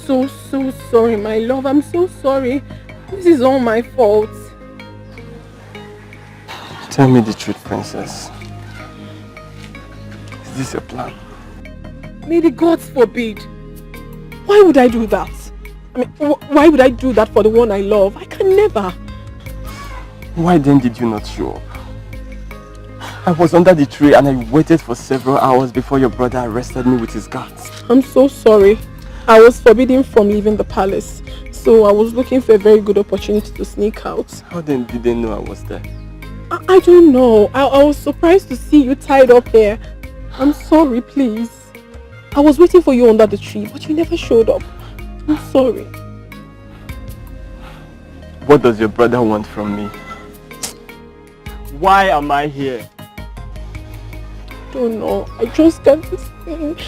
Speaker 11: So sorry, my love. I'm so sorry. This is all my fault.
Speaker 6: Tell me the truth, princess. Is this your plan?
Speaker 11: May the gods forbid. Why would I do that? I mean, why would I do that for the one I love? I can never.
Speaker 6: Why then did you not show up? I was under the tree and I waited for several hours before your brother arrested me with his guards.
Speaker 11: I'm so sorry. I was forbidden from leaving the palace, so I was looking for a very good opportunity to sneak out.
Speaker 6: How then did they know I was there?
Speaker 11: I don't know. I was surprised to see you tied up here. I'm sorry, please. I was waiting for you under the tree, but you never showed up. I'm sorry.
Speaker 6: What does your brother want from me? Why am I here?
Speaker 11: Don't know. I just got this thing.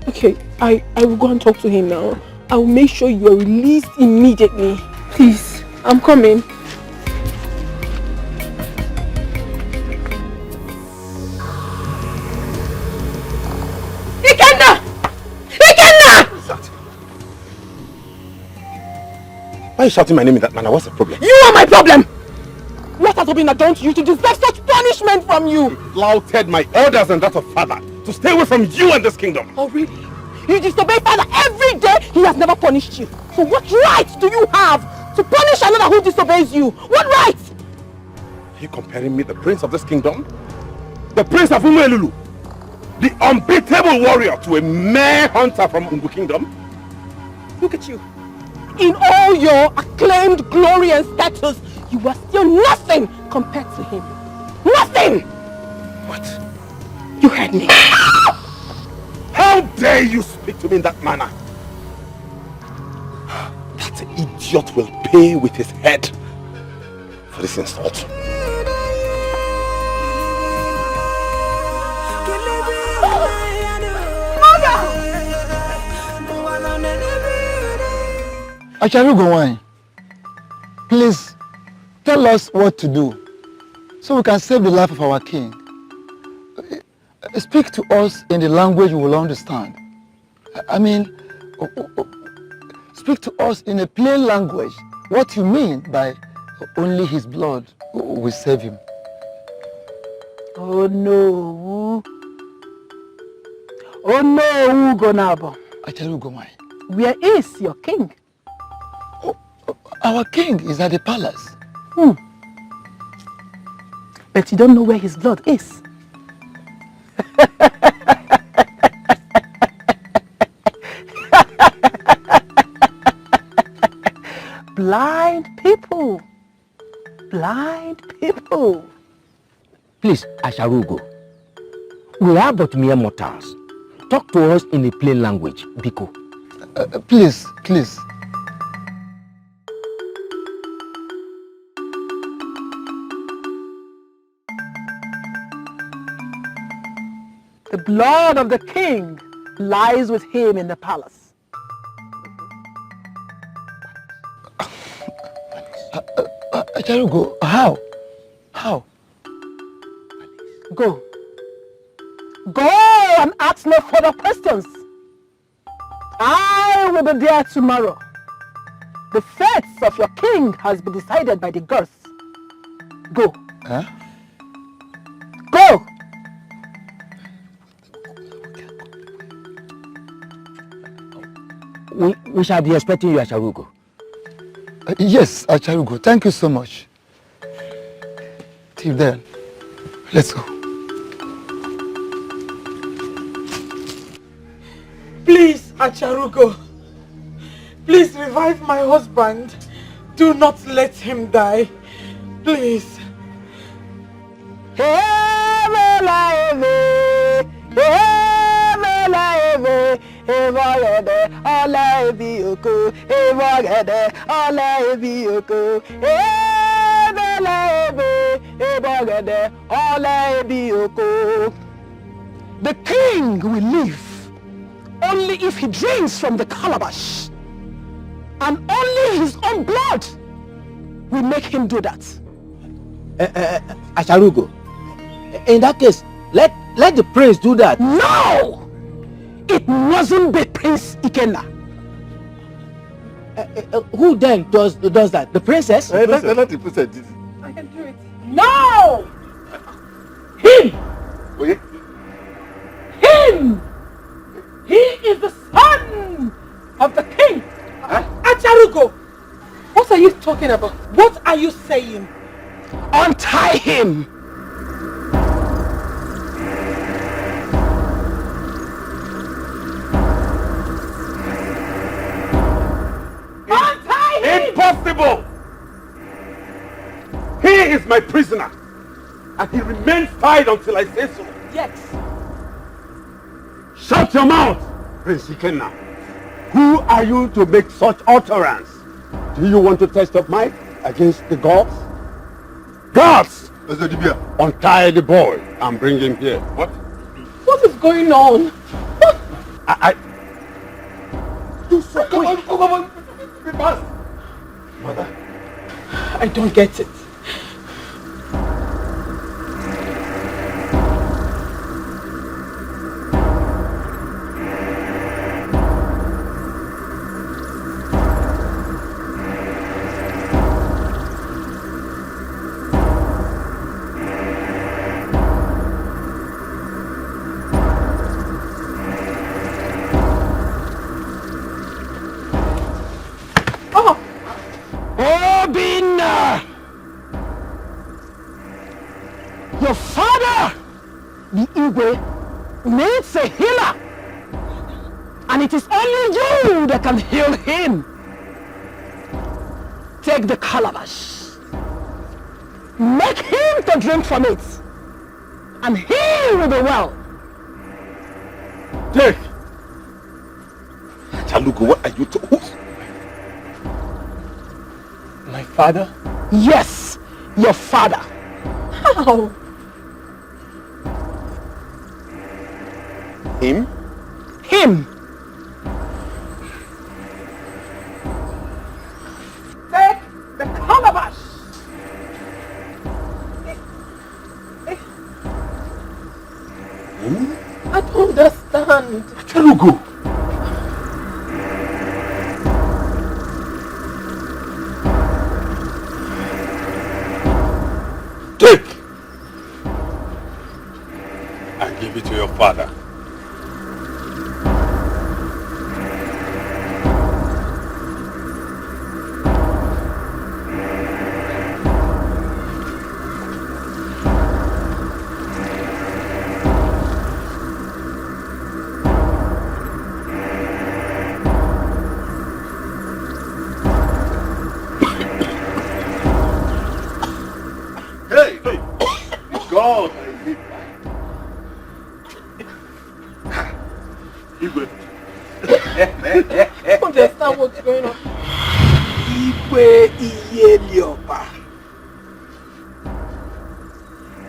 Speaker 11: Okay, I will go and talk to him now. I will make sure you are released immediately. Please, I'm coming.
Speaker 1: Ikenna! Ikenna!
Speaker 2: Why are you shouting my name in that manner? What's the problem?
Speaker 1: You are my problem! What has Obinna done to you to deserve such punishment from you?
Speaker 2: He flouted my orders and that of father to stay away from you and this kingdom.
Speaker 1: Oh really? You disobey father every day. He has never punished you. So what right do you have to punish another who disobeys you? What right?
Speaker 2: Are you comparing me, the prince of this kingdom, the prince of Umelulu, the unbeatable warrior, to a mere hunter from Ungu kingdom?
Speaker 1: Look at you. In all your acclaimed glory and status, You are still nothing compared to him. Nothing!
Speaker 2: What?
Speaker 1: You heard me.
Speaker 2: How dare you speak to me in that manner? That idiot will pay with his head for this insult.
Speaker 13: Acharugo, please tell us what to do so we can save the life of our king. Speak to us in the language we will understand. I mean, speak to us in a plain language what you mean by only his blood will save him.
Speaker 4: Oh no. Oh no, Ugonabo.
Speaker 13: Acharugo,
Speaker 4: Where is your king?
Speaker 13: Our king is at the palace.
Speaker 4: But you don't know where his blood is. Blind people. Blind people.
Speaker 18: Please, Acharugo, we are but mere mortals. Talk to us in a plain language, Biko.
Speaker 13: Please.
Speaker 4: The blood of the king lies with him in the palace.
Speaker 13: Acharugo, how?
Speaker 4: Go and ask no further questions. I will be there tomorrow. The fate of your king has been decided by the gods. Go.
Speaker 13: Huh?
Speaker 4: Go!
Speaker 18: We shall be expecting you, Acharugo.
Speaker 13: Yes, Acharugo. Thank you so much. Till then, let's go.
Speaker 4: Please, Acharugo. Please revive my husband. Do not let him die. Please. The king will live only if he drinks from the calabash, and only his own blood will make him do that.
Speaker 10: Acharugo, in that case, let the prince do that.
Speaker 4: No! It mustn't be Prince Ikenna.
Speaker 10: Who then does that? The princess?
Speaker 12: Let the princess do it.
Speaker 4: I can do it. No! Him!
Speaker 12: Okay.
Speaker 4: Him! He is the son of the king. Acharugo! What are you talking about? What are you saying? Untie him! Untie him!
Speaker 2: Impossible! He is my prisoner, and he remains tied until I say so.
Speaker 4: Yes.
Speaker 2: Shut your mouth, Prince Ikenna. Who are you to make such utterance? Do you want to test your might against the gods? Gods! Untie the boy and bring him here. What?
Speaker 4: What is going on? What?
Speaker 2: You so come on. Be fast.
Speaker 4: Mother, I don't get it. Your father, the Igwe, needs a healer. And it is only you that can heal him. Take the calabash
Speaker 3: Make him to drink from it, and he will be well.
Speaker 12: Take. Chalugo, what are you talking?
Speaker 3: My father? Yes, your father.
Speaker 17: How?
Speaker 12: Him?
Speaker 3: Him.
Speaker 4: Take the calabash.
Speaker 17: I don't understand.
Speaker 12: Chalugo. Take. I give it to your father. God, I need
Speaker 4: I don't understand what's going on. Igwe Iyelioba.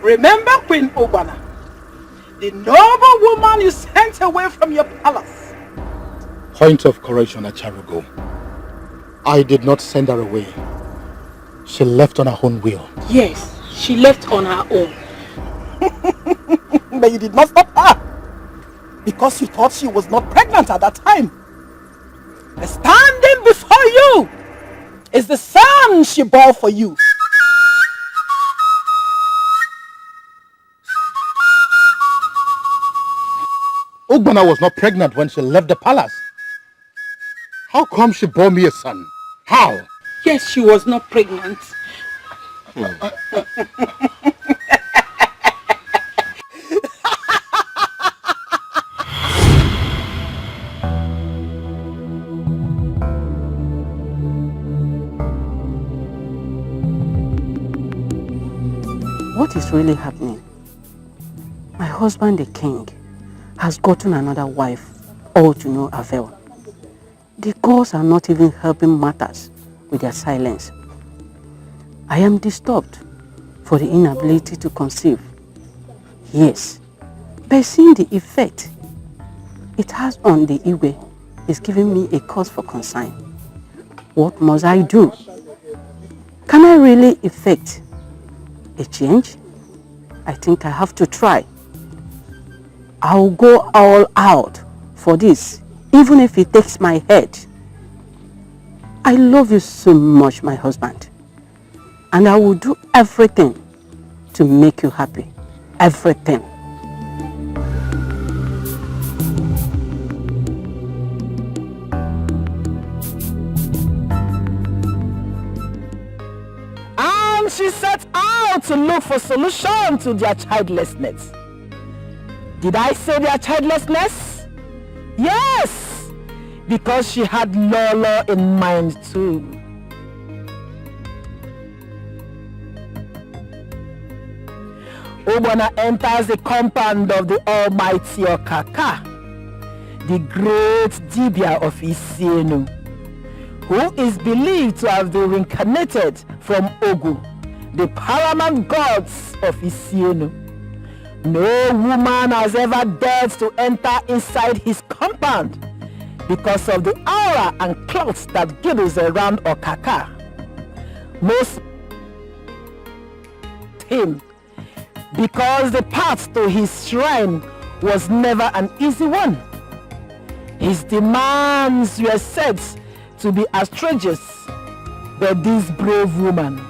Speaker 4: Remember Queen Obana, the noble woman you sent away from your palace.
Speaker 8: Point of correction, Acharugo. I did not send her away. She left on her own will.
Speaker 4: Yes, she left on her own. But you did not stop her, because you thought she was not pregnant at that time. The standing before you is the son she bore for you.
Speaker 8: Ugbana was not pregnant when she left the palace. How come she bore me a son? How?
Speaker 4: Yes, she was not pregnant.
Speaker 20: What is really happening? My husband, the king, has gotten another wife, all to no avail. The gods are not even helping matters with their silence. I am disturbed for the inability to conceive. Yes, by seeing the effect it has on the Igwe is giving me a cause for concern. What must I do? Can I really effect a change? I think I have to try. I'll go all out for this, even if it takes my head. I love you so much, my husband, and I will do everything to make you happy. Everything.
Speaker 4: And she set out to look for solution to their childlessness. Did I say their childlessness? Yes, because she had Lolo in mind too. Obana enters the compound of the almighty Okaka, the great Dibia of Isienu, who is believed to have been reincarnated from Ogu, the paramount gods of Isienu. No woman has ever dared to enter inside his compound because of the aura and clouds that girdles around Okaka. Most him because the path to his shrine was never an easy one. His demands were said to be outrageous, but this brave woman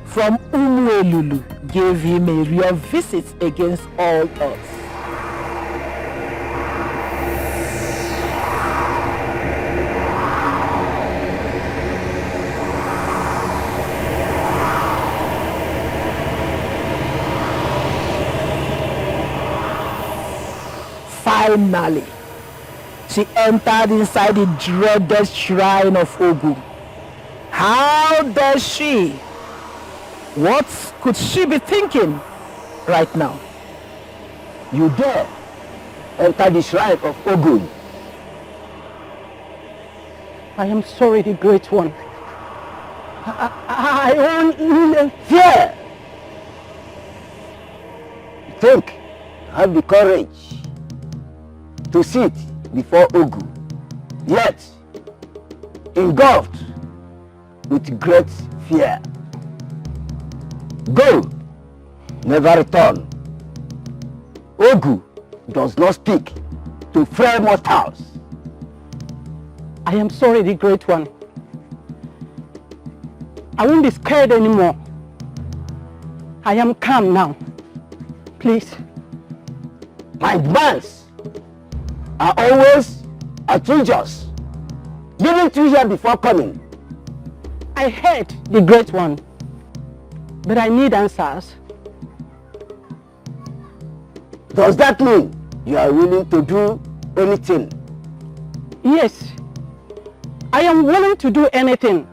Speaker 4: from Umuelulu gave him a real visit against all odds. Finally, she entered inside the dreaded shrine of Ogu. How does she?
Speaker 3: What could she be thinking right now?
Speaker 21: You dare enter the shrine of Ogun.
Speaker 20: I am sorry, the Great One. I only
Speaker 21: fear. Think, have the courage to sit before Ogun, yet engulfed with great fear. Go, never return. Ogu does not speak to frail mortals.
Speaker 20: I am sorry, the Great One. I won't be scared anymore. I am calm now. Please.
Speaker 21: My demands are always outrageous. Didn't you hear before coming?
Speaker 20: I heard, the Great One, but I need answers.
Speaker 21: Does that mean you are willing to do anything?
Speaker 20: Yes, I am willing to do anything,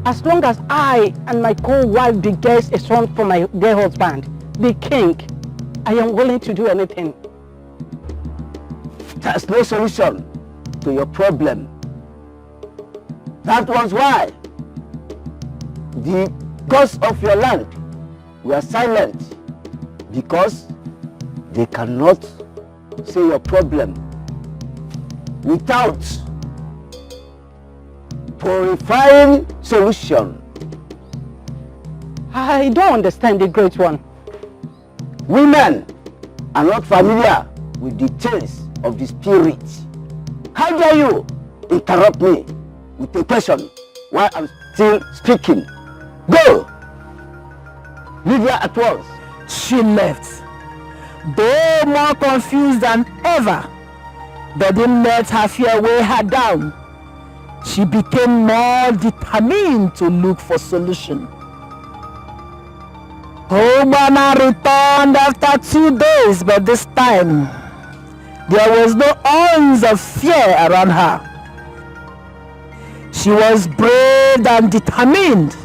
Speaker 20: as long as I and my co-wife beget a son for my dear husband, the king. I am willing to do anything.
Speaker 21: There's no solution to your problem. That was why the gods of your land were silent, because they cannot see your problem without purifying solution.
Speaker 20: I don't understand, the Great One.
Speaker 21: Women are not familiar with the tales of the spirit. How dare you interrupt me with a question while I'm still speaking? Go! Leave her at once.
Speaker 3: She left, though more confused than ever. But didn't let her fear weigh her down. She became more determined to look for solution. Obama returned after 2 days, but this time there was no ounce of fear around her. She was brave and determined.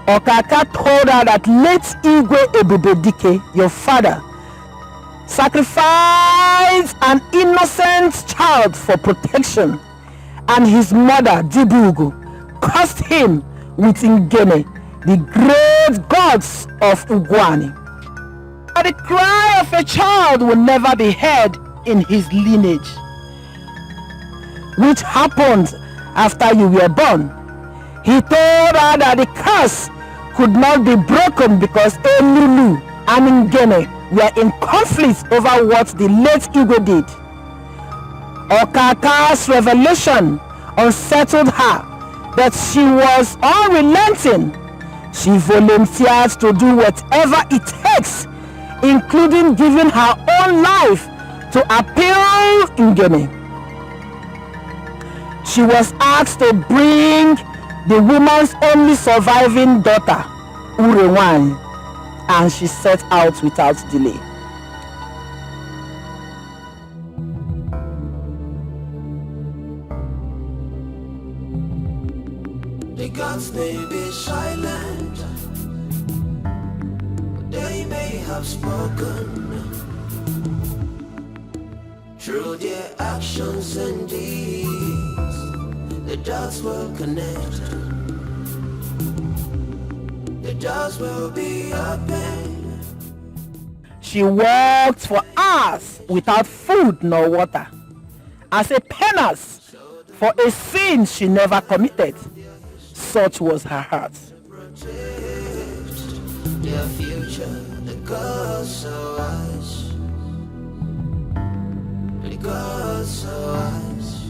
Speaker 3: Okaka told her that late Igwe Ebube Dikeh, your father, sacrificed an innocent child for protection, and his mother, Dibugu, cursed him with Ngene, the great gods of Ugwani. But the cry of a child will never be heard in his lineage, which happened after you were born. He told her that the curse could not be broken because Elulu and Ngene were in conflict over what the late Igwe did. Okaka's revelation unsettled her, but she was unrelenting. She volunteered to do whatever it takes, including giving her own life to appeal Ngene. She was asked to bring the woman's only surviving daughter, Urewani, and she set out without delay.
Speaker 7: The gods may be silent, but they may have spoken through their actions and deeds. The dots will connect, the doors will be open.
Speaker 3: She walked for hours without food nor water, as a penance for a sin she never committed. Such was her heart.
Speaker 7: Their future, the gods so wise, the gods so wise.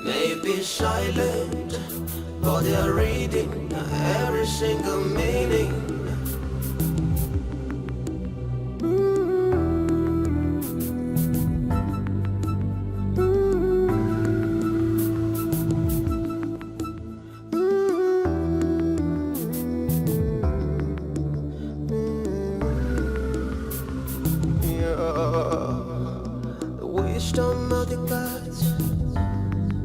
Speaker 7: May be silent, but they're reading every single meaning. The wisdom of the gods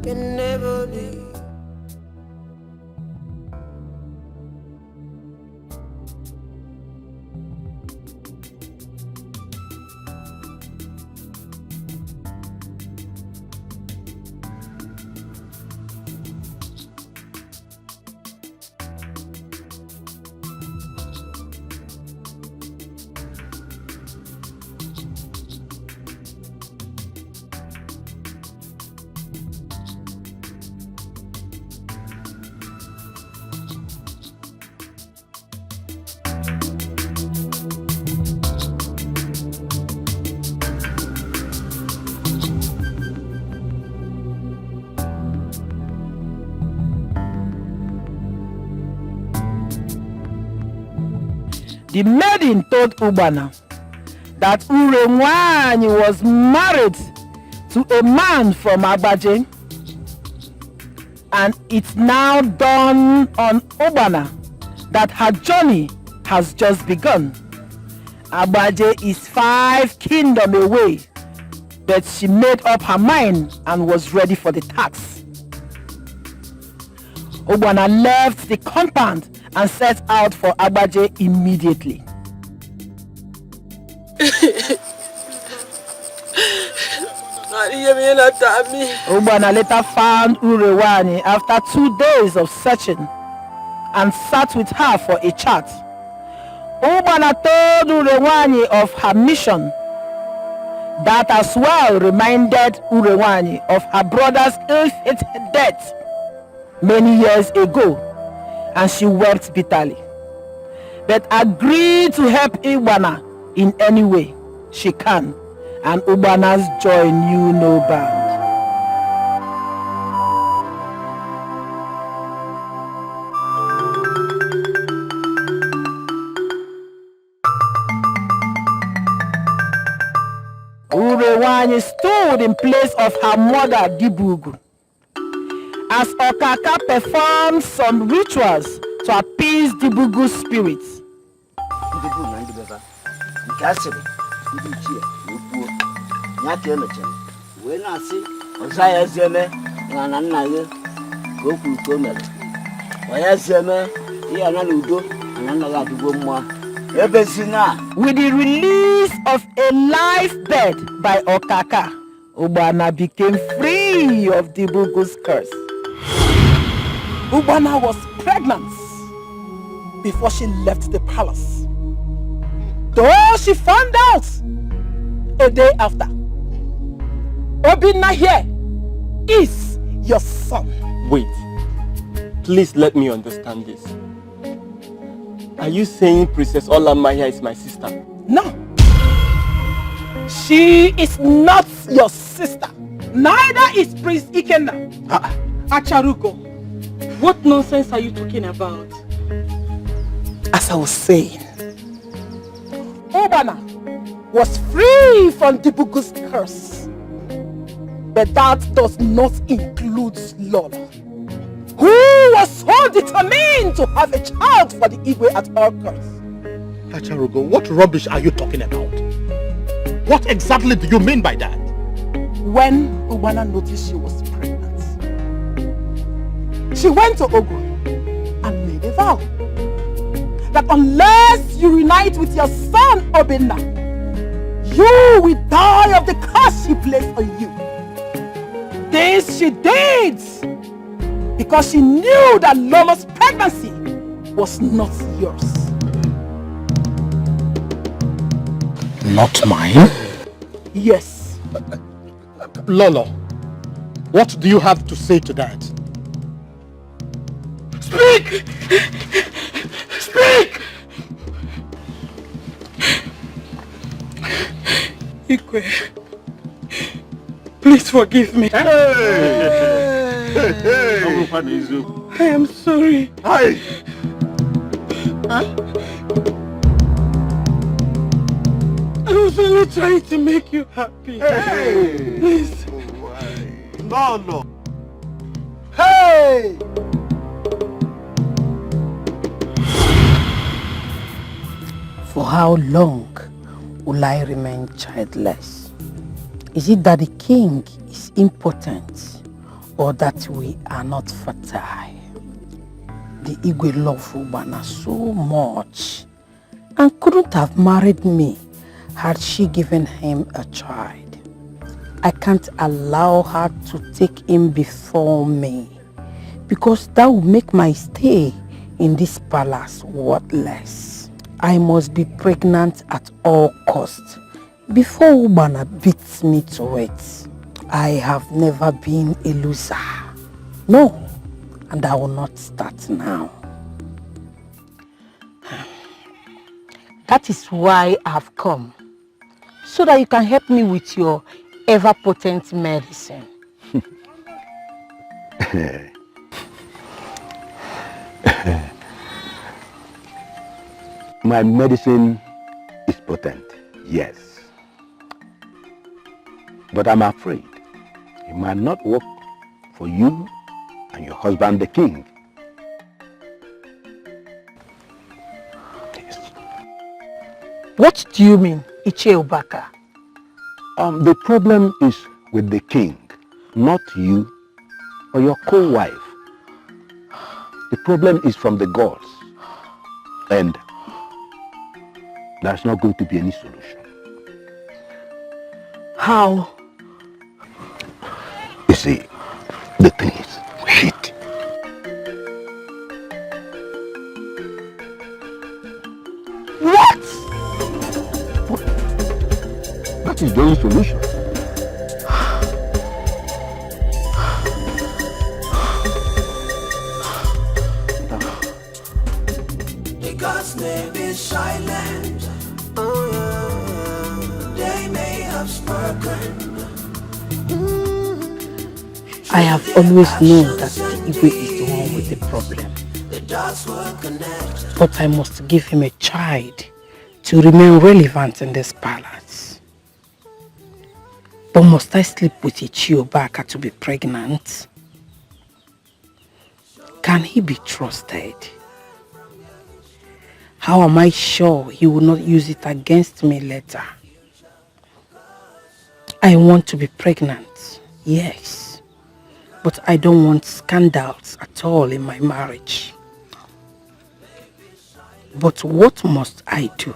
Speaker 7: can never be
Speaker 4: the maiden told Ubana that Urewani was married to a man from Agbaje, and it's now dawned on Ubana that her journey has just begun. Agbaje is 5 kingdoms away, but she made up her mind and was ready for the task. Ubana left the compound and set out for Agbaje immediately. Ubana later found Urewani after 2 days of searching and sat with her for a chat. Ubana told Urewani of her mission. That as well reminded Urewani of her brother's ill-fated death many years ago, and she wept bitterly, but agreed to help Ubana in any way she can, and Ubana's joy knew no bounds. Urewani stood in place of her mother Dibugu as Okaka performed some rituals to appease Dibugu's spirits. With the release of a live bird by Okaka, Ubana became free of Dibugu's curse. Ubana was pregnant before she left the palace, though she found out a day after. Obinna here is your son.
Speaker 6: Wait, please let me understand this. Are you saying Princess Olamaya is my sister?
Speaker 4: No. She is not your sister. Neither is Prince Ikenna.
Speaker 19: Acharuko, what nonsense are you talking about?
Speaker 4: As I was saying, Ubana was free from Dibugu's curse. But that does not include Lola, who was so determined to have a child for the Igwe at all costs.
Speaker 8: Acharugo, what rubbish are you talking about? What exactly do you mean by that?
Speaker 4: When Ubana noticed she was pregnant, she went to Ogun and made a vow that unless you reunite with your son Obinna, you will die of the curse he placed on you. This she did because she knew that Lola's pregnancy was not yours.
Speaker 8: Not mine?
Speaker 4: Yes.
Speaker 8: Lolo, what do you have to say to that?
Speaker 19: Speak! Speak! Ikwe, please forgive me. I am sorry.
Speaker 12: Hi.
Speaker 19: I was only trying to make you happy. Please.
Speaker 12: No.
Speaker 19: Hey!
Speaker 20: For how long will I remain childless? Is it that the king is impotent or that we are not fertile? The Igwe love Ubana so much and couldn't have married me had she given him a child. I can't allow her to take him before me because that will make my stay in this palace worthless. I must be pregnant at all costs before Ubana beats me to it. I have never been a loser. No, and I will not start now. That is why I have come, so that you can help me with your ever-potent medicine.
Speaker 3: My medicine is potent, yes. But I'm afraid it might not work for you and your husband, the king.
Speaker 4: What do you mean, Ichie Obaka?
Speaker 3: The problem is with the king, not you or your co-wife. The problem is from the gods, and there's not going to be any solution.
Speaker 4: How?
Speaker 3: You see, the thing is, shit.
Speaker 4: What?
Speaker 3: That is the only solution.
Speaker 7: The gods may be silent. Oh yeah. They may have spoken.
Speaker 4: I have always known that Igwe is the one with the problem. But I must give him a child to remain relevant in this palace. But must I sleep with Ichie Obaka to be pregnant? Can he be trusted? How am I sure he will not use it against me later? I want to be pregnant, yes. But I don't want scandals at all in my marriage. But what must I do?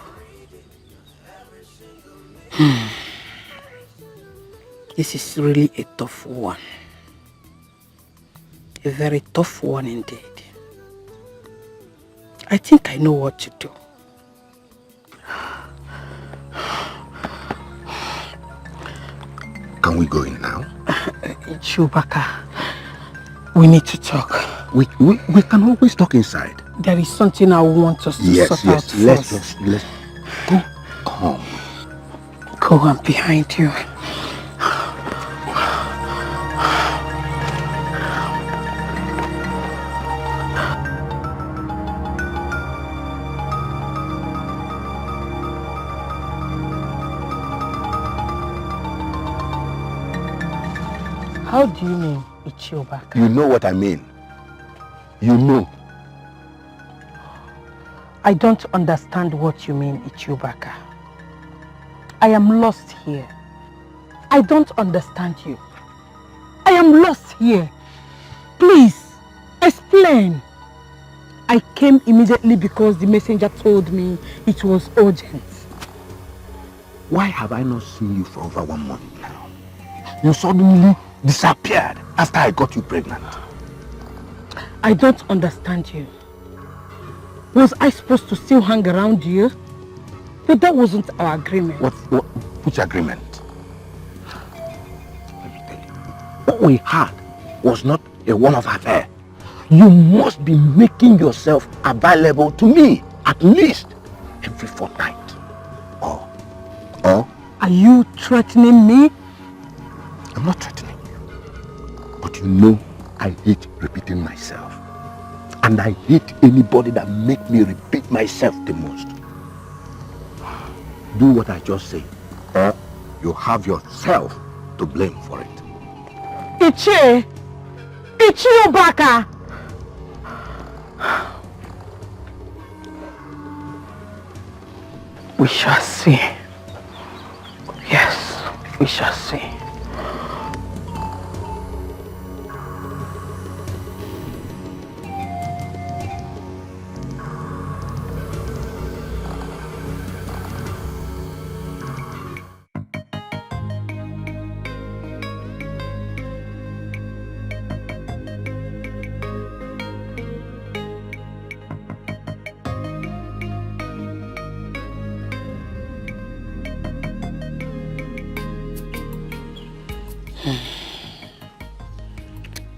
Speaker 4: This is really a tough one. A very tough one indeed. I think I know what to do.
Speaker 3: Can we go in now?
Speaker 4: Chubaka, we need to talk.
Speaker 3: We can always talk inside.
Speaker 4: There is something I want us to sort out first.
Speaker 3: Let's go. Come.
Speaker 4: Go on behind you. How do you mean, Ichie Obaka?
Speaker 3: You know what I mean. You know.
Speaker 4: I don't understand what you mean, Ichie Obaka. I am lost here. I don't understand you. I am lost here. Please, explain. I came immediately because the messenger told me it was urgent.
Speaker 3: Why have I not seen you for over 1 month now? You suddenly disappeared after I got you pregnant.
Speaker 4: I don't understand you. Was I supposed to still hang around you? But that wasn't our agreement.
Speaker 3: Which agreement? What we had was not a one-off affair. You must be making yourself available to me at least every fortnight. Or
Speaker 4: are you threatening me?
Speaker 3: I'm not threatening you. But you know I hate repeating myself. And I hate anybody that make me repeat myself the most. Do what I just say, or you have yourself to blame for it.
Speaker 4: Ichie Obaka! We shall see. Yes, we shall see.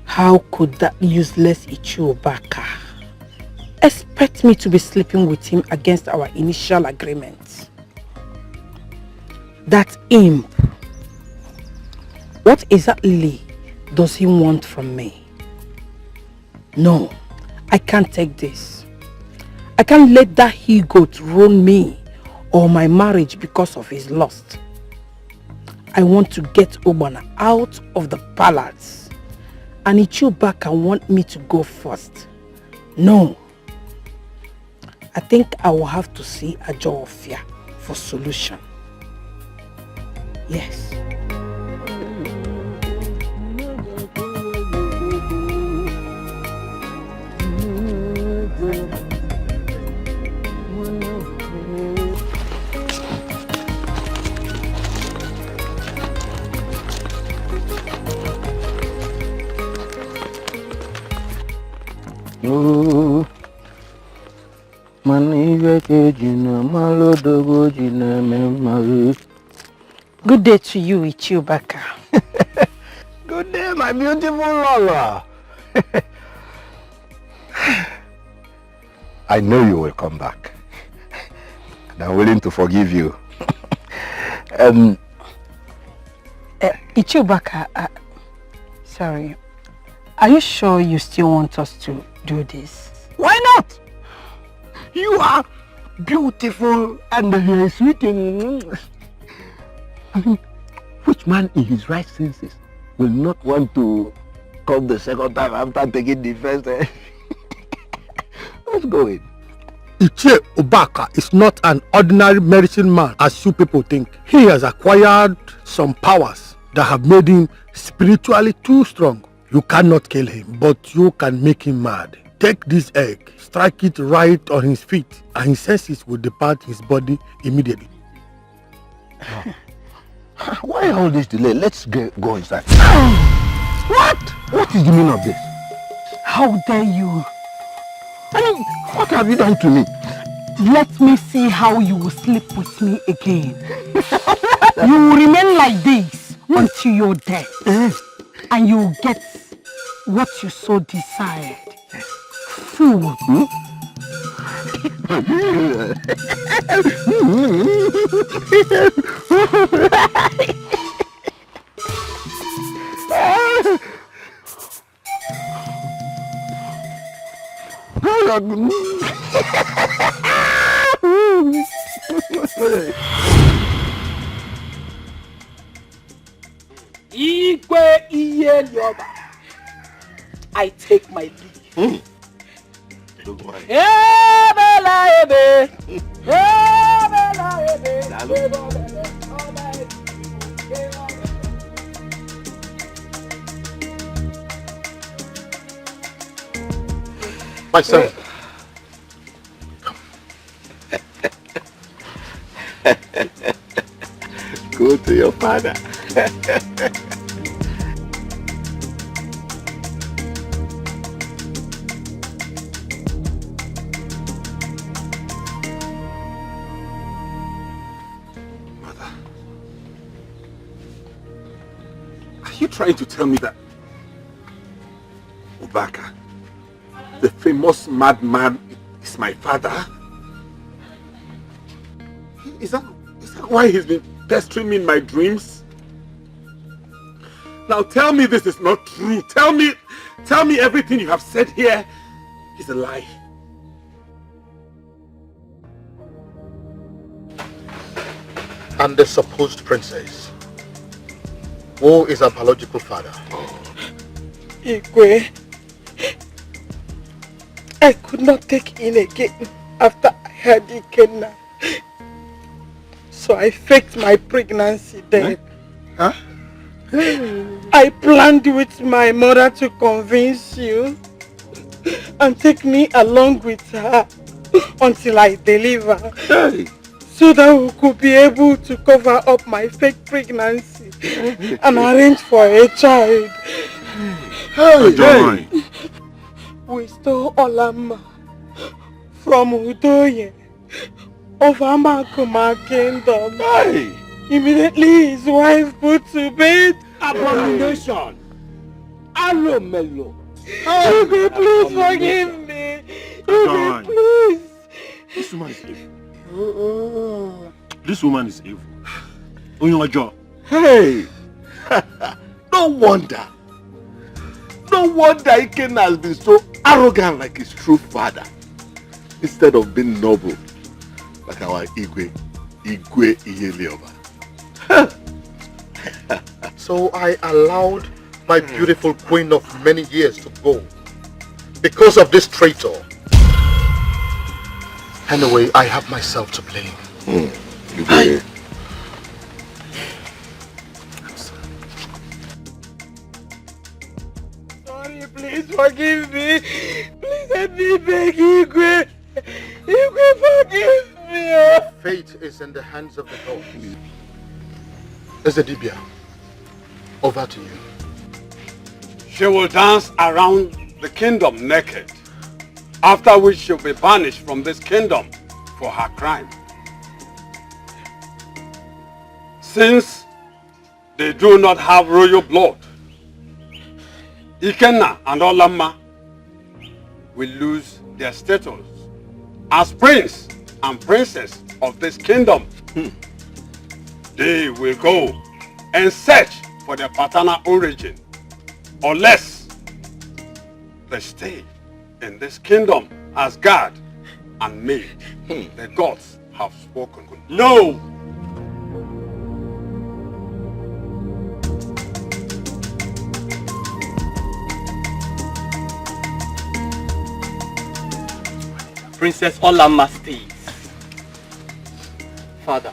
Speaker 4: How could that useless Ichie Obaka expect me to be sleeping with him against our initial agreement? That imp, what exactly does he want from me? No, I can't take this. I can't let that he-goat ruin me or my marriage because of his lust. I want to get Ogbonna out of the palace. And Ichiubaka want me to go first. No. I think I will have to see Ajofia for solution. Yes. Good day to you, Ichiubaka.
Speaker 3: Good day, my beautiful Lola. I know you will come back. And I'm willing to forgive you.
Speaker 4: Ichiubaka, sorry. Are you sure you still want us to do this?
Speaker 3: Why not? You are beautiful and sweet. I mean, which man in his right senses will not want to come the second time after taking the first? Let's go in.
Speaker 8: Ichie Obaka is not an ordinary medicine man as you people think. He has acquired some powers that have made him spiritually too strong. You cannot kill him, but you can make him mad. Take this egg, strike it right on his feet, and his senses will depart his body immediately.
Speaker 3: Why all this delay? Let's go inside. What? What is the meaning of this?
Speaker 4: How dare you?
Speaker 3: I mean, what have you done to me?
Speaker 4: Let me see how you will sleep with me again. You will remain like this until you're dead. And you will get what you so desired. Food. I take my leave.
Speaker 2: My son.
Speaker 12: Go to your father.
Speaker 2: Are you trying to tell me that Obaka, the famous madman, is my father? Is that why he's been pestering me in my dreams? Now tell me this is not true. Tell me everything you have said here is a lie.
Speaker 8: And the supposed princess, who is her biological father?
Speaker 4: Igwe, I could not take in again after I had Ikenna. So I faked my pregnancy then.
Speaker 2: Huh?
Speaker 4: I planned with my mother to convince you and take me along with her until I deliver.
Speaker 2: Hey.
Speaker 4: So that we could be able to cover up my fake pregnancy and arrange for a child.
Speaker 2: Hey.
Speaker 4: We stole Olama from Udoye of Amakuma kingdom.
Speaker 2: Hey.
Speaker 4: Immediately his wife put to bed.
Speaker 10: Abomination. Alomelo.
Speaker 4: You could please forgive me. You could please.
Speaker 2: This woman is evil. This woman is evil. Onyojo.
Speaker 12: Hey! No wonder Ikenna has been so arrogant like his true father. instead of being noble like our Igwe Iyelioba.
Speaker 8: So I allowed my beautiful queen of many years to go because of this traitor. Anyway, I have myself to blame.
Speaker 18: Sorry, please forgive me. Please let me beg Igwe. Igwe, forgive me.
Speaker 8: Fate is in the hands of the gods. Ezedibia, over to you.
Speaker 5: She will dance around the kingdom naked, after which she'll be banished from this kingdom for her crime. Since they do not have royal blood, Ikenna and Olamma will lose their status as prince and princess of this kingdom. They will go and search for their paternal origin, unless they stay in this kingdom as God and maid. The gods have spoken. No!
Speaker 6: Princess Olamma stays. Father,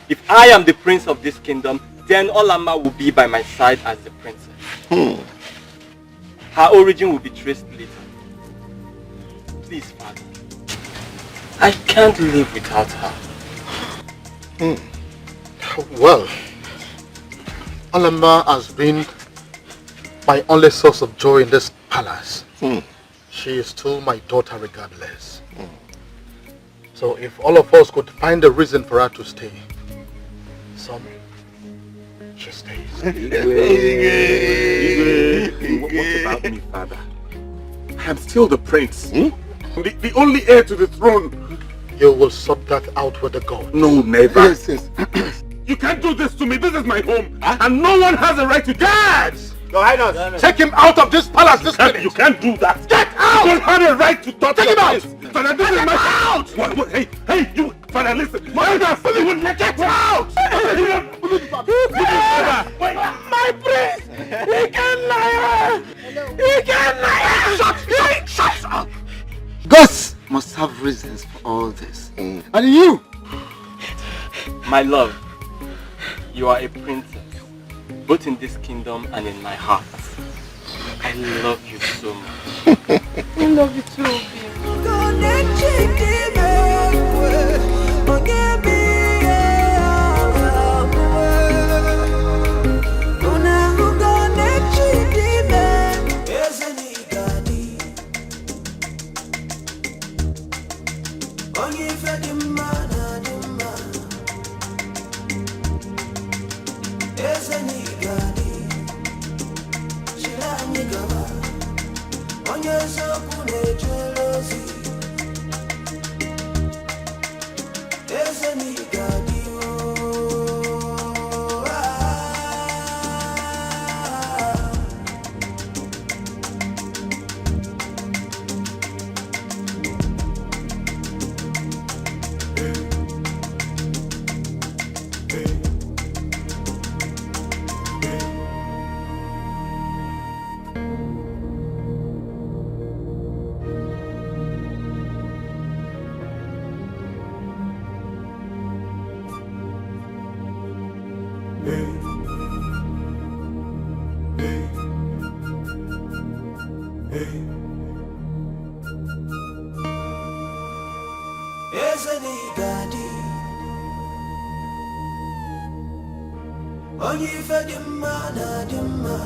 Speaker 6: if I am the prince of this kingdom, then Olamma will be by my side as the princess. Her origin will be traced later. Please, Father. I can't live without her.
Speaker 8: Well, Olamma has been my only source of joy in this palace. She is still my daughter regardless. So if all of us could find a reason for her to stay, she stays.
Speaker 2: What about me, Father? I am still the prince. The only heir to the throne.
Speaker 8: You will sort that out with the gods.
Speaker 2: No, never. Yes. You can't do this to me. This is my home. And no one has a right to guards.
Speaker 8: Your Highness, take him out of this palace this minute.
Speaker 2: You can't do that.
Speaker 8: Get out!
Speaker 2: You don't have a right to touch
Speaker 8: him out!
Speaker 2: Father, this is my house. What? Hey, you, Father, listen.
Speaker 8: Get out!
Speaker 18: My prince! He can't lie! He can't lie!
Speaker 21: Shut up! Gods must have reasons for all this. And you?
Speaker 6: My love, you are a princess, both in this kingdom and in my heart. I love you so much.
Speaker 11: I love you too,
Speaker 7: Onye ife dị mma na dị mma